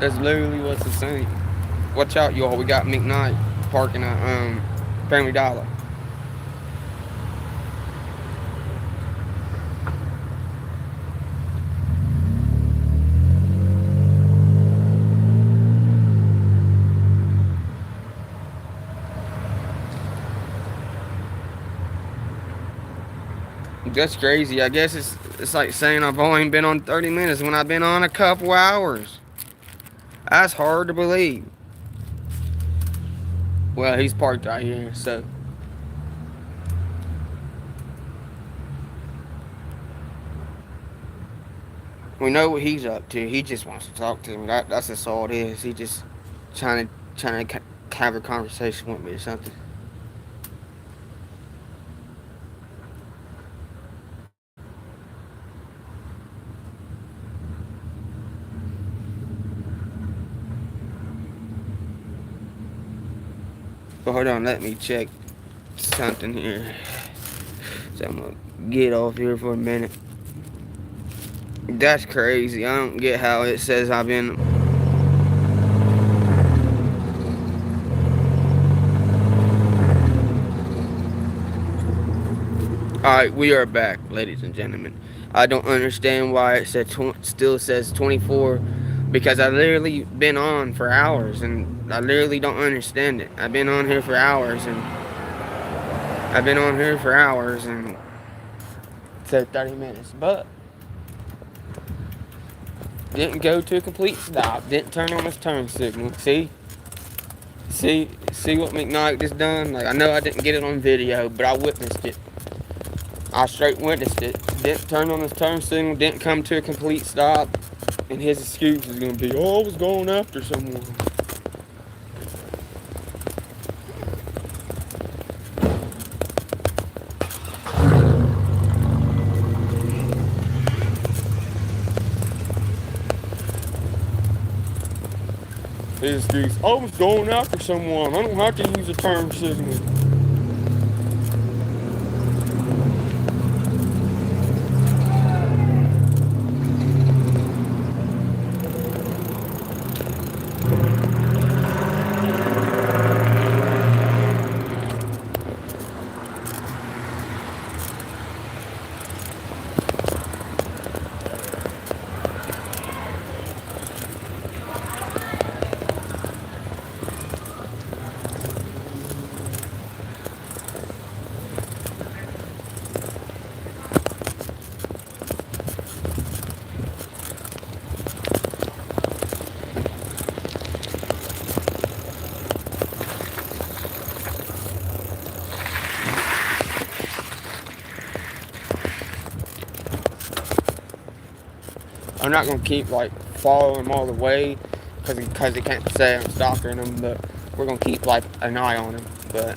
Speaker 1: That's literally what's insane. Watch out, y'all. We got McKnight parking at Family Dollar. That's crazy. I guess it's like saying I've only been on 30 minutes when I've been on a couple hours. That's hard to believe. Well, he's parked right here, so. We know what he's up to. He just wants to talk to me. That's just all it is. He just trying to have a conversation with me or something. But hold on, let me check something here. So I'm gonna get off here for a minute. That's crazy. I don't get how it says I've been. Alright, we are back, ladies and gentlemen. I don't understand why it said still says 24 because I literally been on for hours and I literally don't understand it. I've been on here for hours and said 30 minutes, but didn't go to a complete stop. Didn't turn on his turn signal. See what McKnight just done? Like, I know I didn't get it on video, but I witnessed it. I straight witnessed it. Didn't turn on his turn signal, didn't come to a complete stop, and his excuse is gonna be, oh, I was going after someone. His excuse, I was going after someone. I don't have to use a turn signal. I'm not gonna keep like following him all the way because he can't say I'm stalking him, but we're gonna keep like an eye on him. But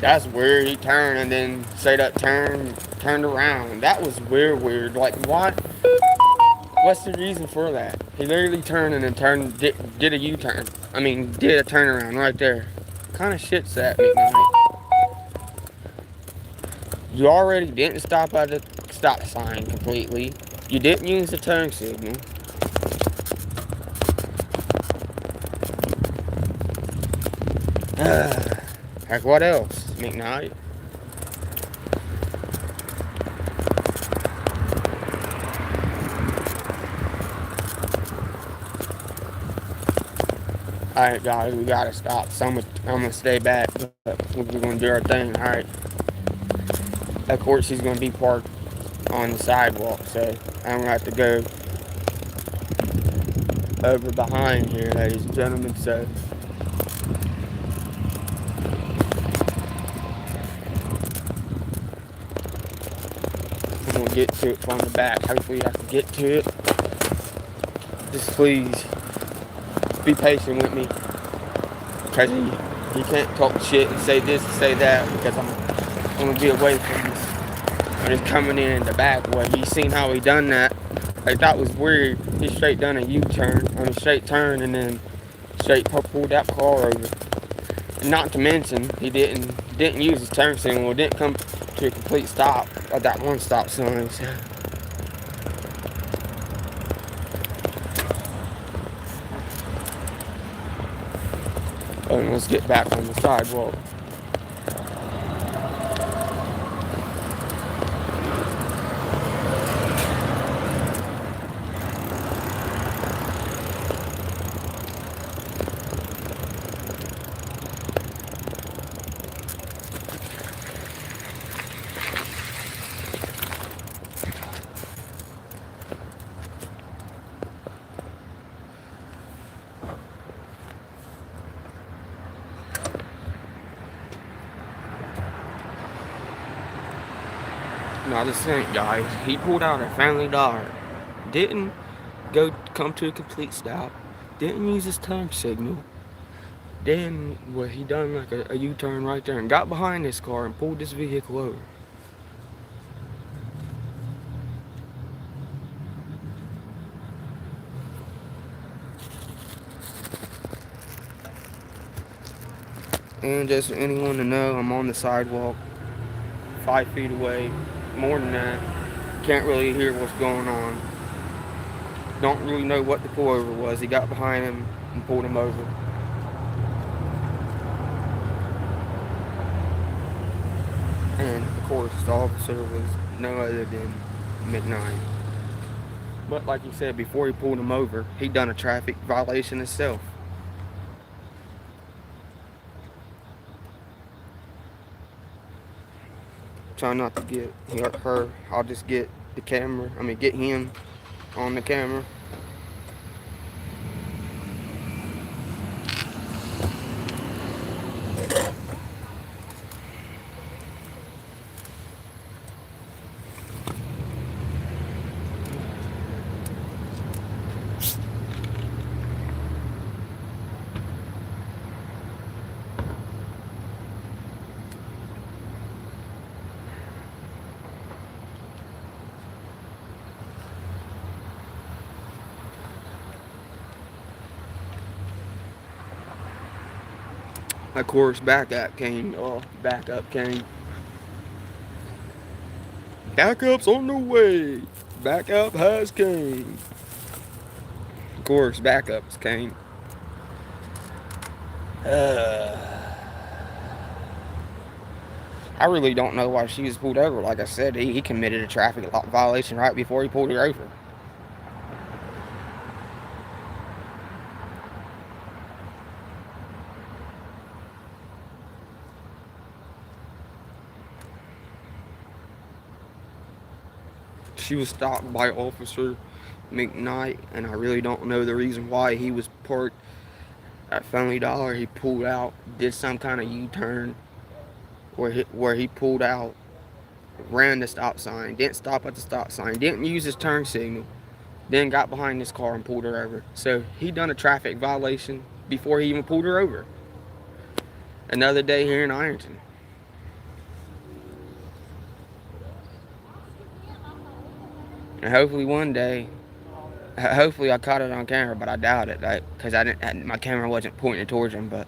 Speaker 1: that's weird. He turned and then say that turned around. That was weird. Like, what? What's the reason for that? He literally turned and then did a U-turn. I mean, did a turnaround right there. What kind of shit's that, McKnight? You already didn't stop at the stop sign completely. You didn't use the turn signal. Heck, what else, McKnight? Alright, guys, we gotta stop. So I'm gonna stay back, but we're gonna do our thing. Alright. Of course, he's gonna be parked on the sidewalk, so I'm gonna have to go over behind here, ladies and gentlemen. So I'm gonna get to it from the back. Hopefully, I can get to it. Just please be patient with me, because he can't talk shit and say this and say that, because I'm gonna be away from this. I'm just coming in the back way. You seen how he done that? Like, that was weird. He straight done a U-turn, straight turn, and then straight pulled that car over. And not to mention, he didn't use his turn signal. Didn't come to a complete stop at that one stop sign. So. And let's get back on the sidewalk. Now this thing, guys, he pulled out a Family Dollar. Didn't come to a complete stop. Didn't use his turn signal. Then, well, he done like a U-turn right there and got behind this car and pulled this vehicle over. And just for anyone to know, I'm on the sidewalk, 5 feet away, more than that. Can't really hear what's going on. Don't really know what the pullover was. He got behind him and pulled him over. And of course, the officer was no other than McKnight. But like you said, before he pulled him over, he done a traffic violation himself. Try not to get her. I'll just get the camera. I mean, get him on the camera. Of course, backup came. Oh, backup came. Backup's on the way. Backup has came. Of course, backups came. I really don't know why she was pulled over. Like I said, he committed a traffic violation right before he pulled her over. She was stopped by Officer McKnight, and I really don't know the reason why. He was parked at Family Dollar. He pulled out, did some kind of U-turn where he pulled out, ran the stop sign, didn't stop at the stop sign, didn't use his turn signal, then got behind this car and pulled her over. So he done a traffic violation before he even pulled her over. Another day here in Ironton. And hopefully one day, hopefully I caught it on camera, but I doubt it, because my camera wasn't pointing towards him. But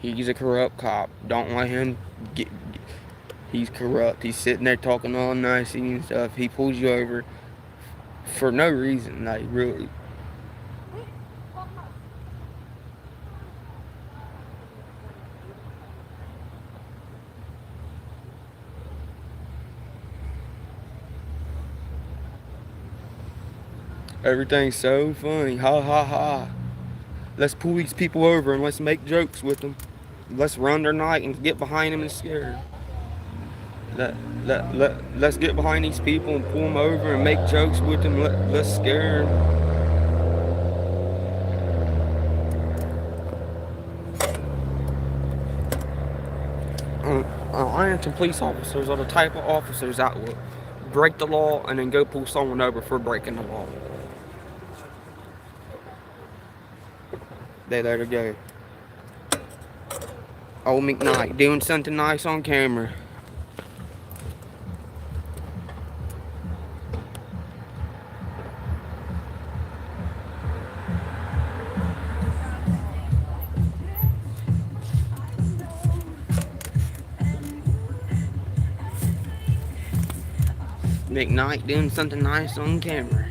Speaker 1: he's a corrupt cop. Don't let him get. He's corrupt. He's sitting there talking all nicey and stuff. He pulls you over for no reason, like really. Everything's so funny. Ha ha ha. Let's pull these people over and let's make jokes with them. Let's run their night and get behind them and scare them. Let's get behind these people and pull them over and make jokes with them. Let's scare them. Ironton police officers are the type of officers that will break the law and then go pull someone over for breaking the law. They let her go. Old McKnight doing something nice on camera. McKnight doing something nice on camera.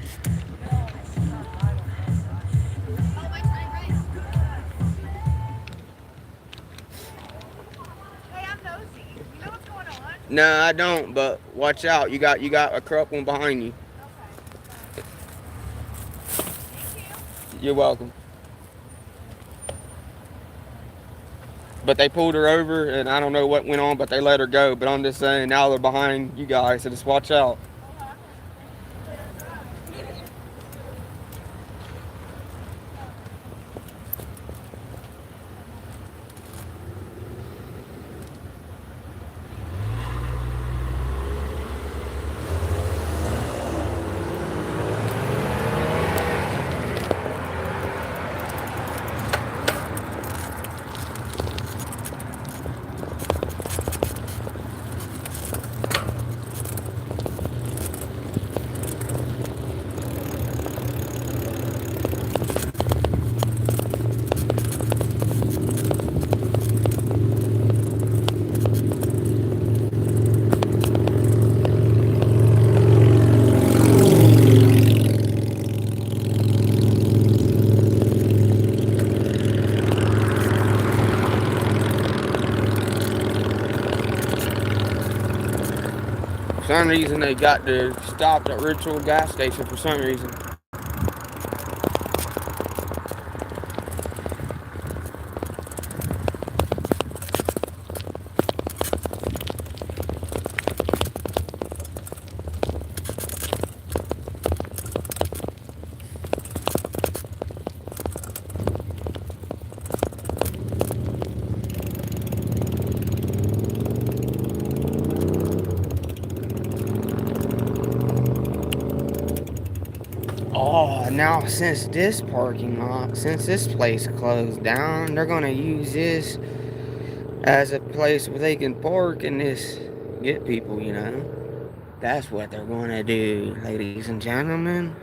Speaker 1: No, I don't, but watch out. You got a corrupt one behind you.
Speaker 2: Okay. Thank you.
Speaker 1: You're welcome. But they pulled her over, and I don't know what went on, but they let her go. But I'm just saying, now they're behind you guys, so just watch out. some reason they got to stop at Ritual gas station for some reason. Oh, now since this place closed down, they're gonna use this as a place where they can park and just get people, you know. That's what they're gonna do, ladies and gentlemen.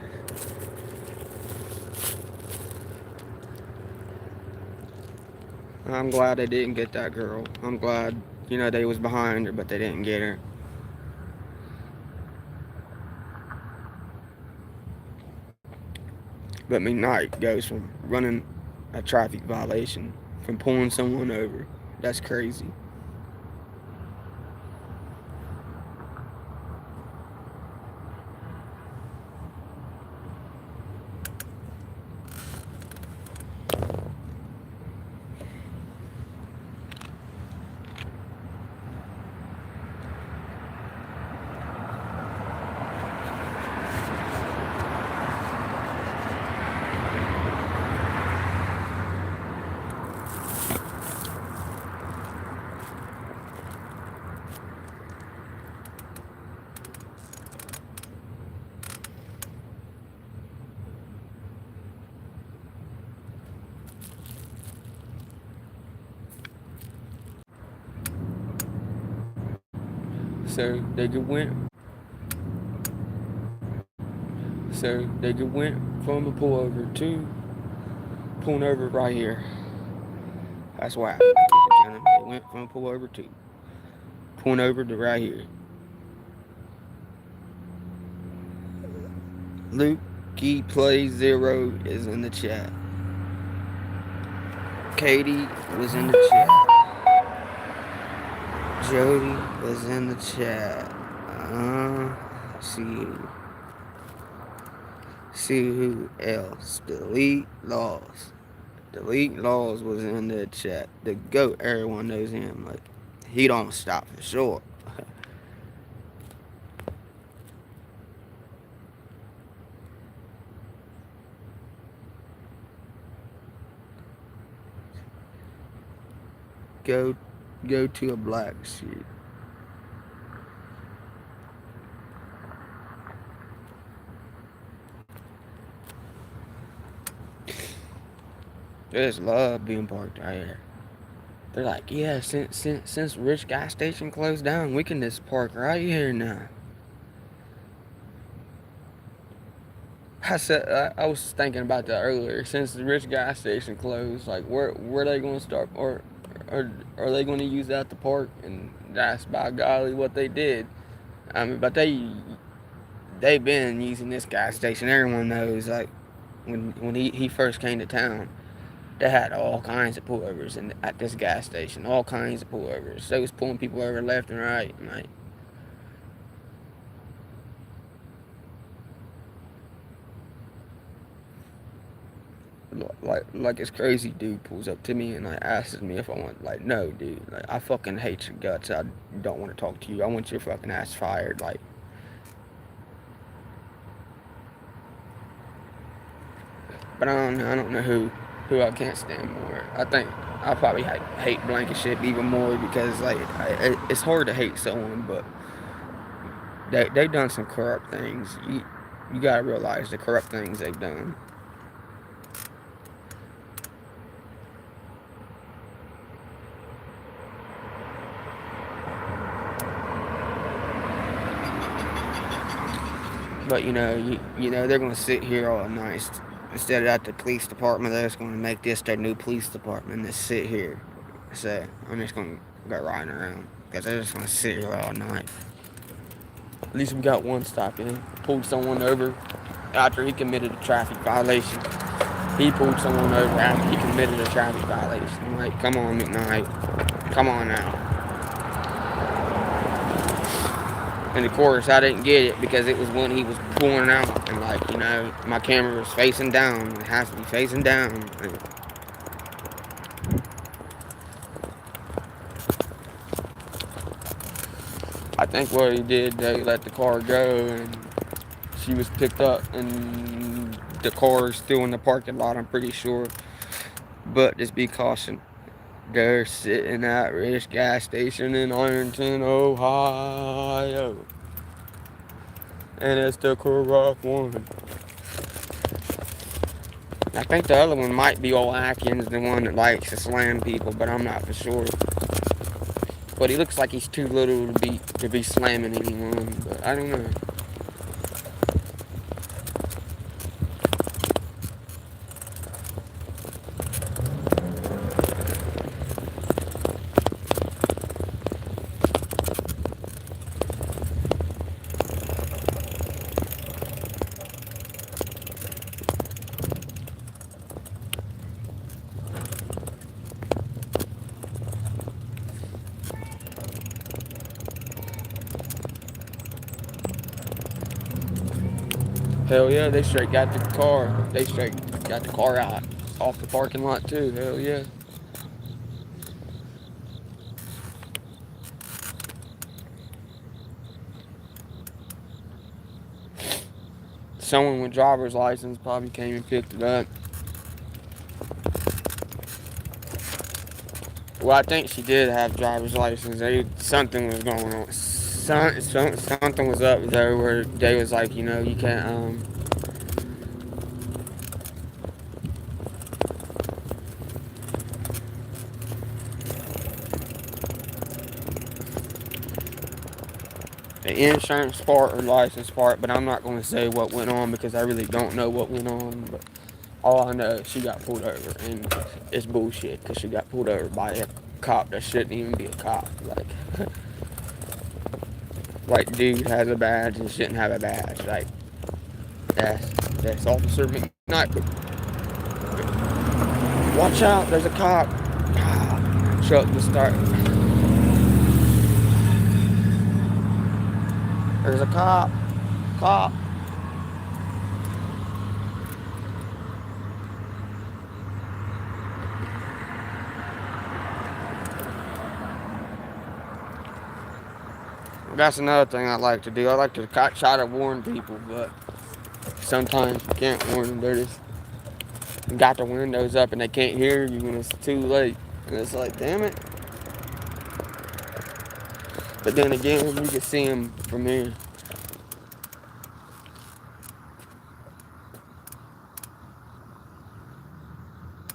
Speaker 1: I'm glad they didn't get that girl. I'm glad, you know, they was behind her, but they didn't get her. But McKnight goes from running a traffic violation from pulling someone over. That's crazy. So they could went. So they could went from a pullover to pulling over right here. That's why they went from a pullover to pulling over to right here. Luke Key Play 0 is in the chat. Katie was in the chat. Jody was in the chat. See who else. Delete Laws. Delete Laws was in the chat. The GOAT, everyone knows him. Like, he don't stop for sure. Go to a black sheep. They just love being parked right here. They're like, yeah, since Rich gas station closed down, we can just park right here now. I was thinking about that earlier. Since the Rich gas station closed, like where are they going to start, or are they going to use that to park? And that's by golly what they did. I mean, but they've been using this gas station. Everyone knows, like when he first came to town, they had all kinds of pullovers at this gas station. All kinds of pullovers. They was pulling people over left and right. Like it's crazy. Dude pulls up to me and like asks me if I want. Like, no, dude. Like, I fucking hate your guts. I don't want to talk to you. I want your fucking ass fired. Like, but I don't know who I can't stand more. I think I probably hate Blankenship even more because like it's hard to hate someone, but they've done some corrupt things. You gotta realize the corrupt things they've done. But you know they're gonna sit here all night. Instead of at the police department, they're just going to make this their new police department and just sit here. So I'm just going to go riding around because they're just going to sit here all night. At least we got one stop in. Pulled someone over after he committed a traffic violation. He pulled someone over after he committed a traffic violation. I'm like, come on, McKnight. Come on now. And of course, I didn't get it because it was when he was pulling out, and like, you know, my camera was facing down. It has to be facing down. And I think what he did, they let the car go, and she was picked up, and the car is still in the parking lot, I'm pretty sure. But just be cautioned. They're sitting at this gas station in Ironton, Ohio. And it's the corrupt one. I think the other one might be old Atkins, the one that likes to slam people, but I'm not for sure. But he looks like he's too little to be slamming anyone, but I don't know. Hell yeah, they straight got the car. They straight got the car out off the parking lot too. Hell yeah. Someone with driver's license probably came and picked it up. Well, I think she did have driver's license. Something was going on. Something was up there where they was like, you know, you can't the insurance part or license part, but I'm not going to say what went on because I really don't know what went on. But all I know is she got pulled over, and it's bullshit because she got pulled over by a cop that shouldn't even be a cop. Like dude has a badge and shouldn't have a badge. Like that's Officer McKnight. Watch out, there's a cop. Truck to start. There's a cop. Cop. That's another thing I like to do. I like to try to warn people, but sometimes you can't warn them. They're just got the windows up and they can't hear you when it's too late. And it's like, damn it. But then again, you can see them from here.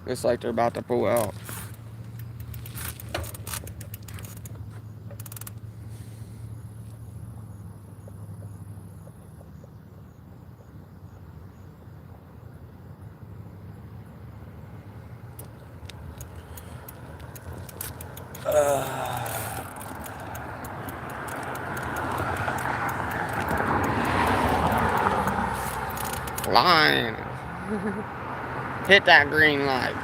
Speaker 1: It's like they're about to pull out. Line. Hit that green light.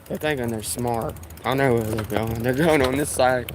Speaker 1: They're thinking they're smart. I know where they're going. They're going on this side.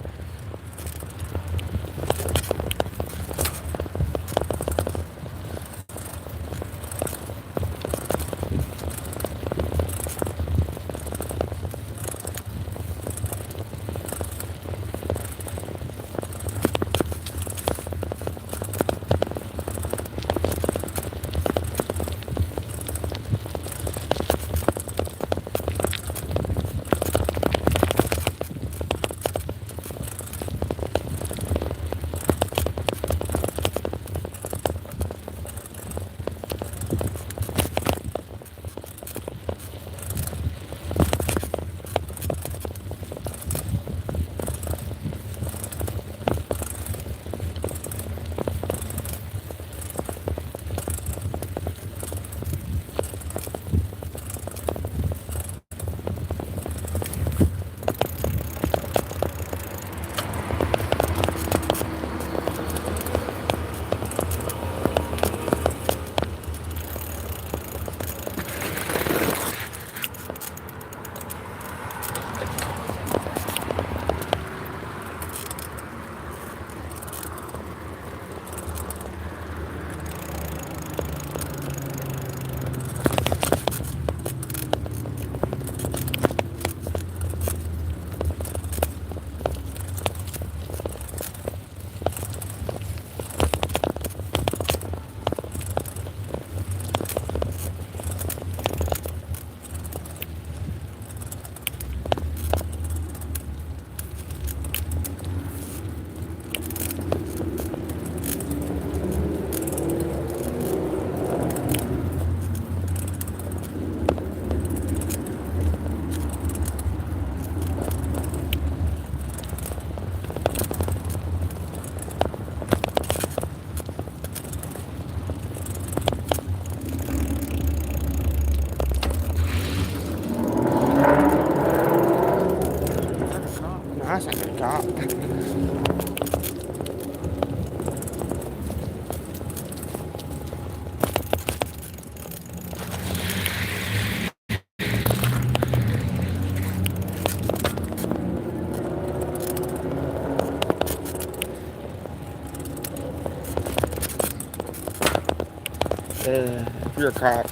Speaker 1: you're a cop.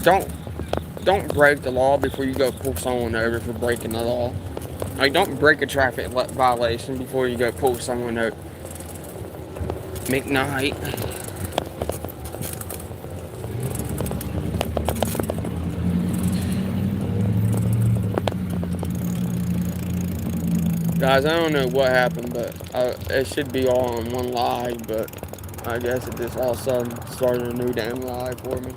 Speaker 1: Don't don't break the law before you go pull someone over for breaking the law. Like, don't break a traffic violation before you go pull someone over. McKnight. Guys, I don't know what happened, but it should be all on one live, but I guess it just all of a sudden started a new damn live for me.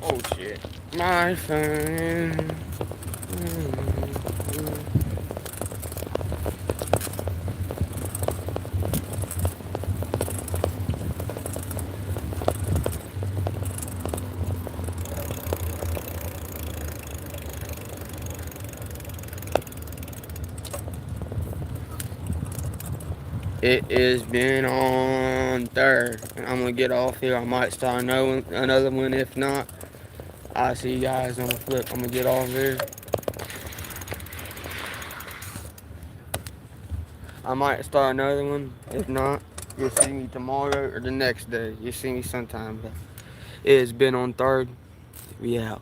Speaker 1: Oh shit. My phone. It is Beenon3rd, and I'm gonna get off here. I might start another one. If not, I'll see you guys on the flip. I'm gonna get off here. I might start another one. If not, you'll see me tomorrow or the next day. You'll see me sometime. But it has been on 3rd. We out.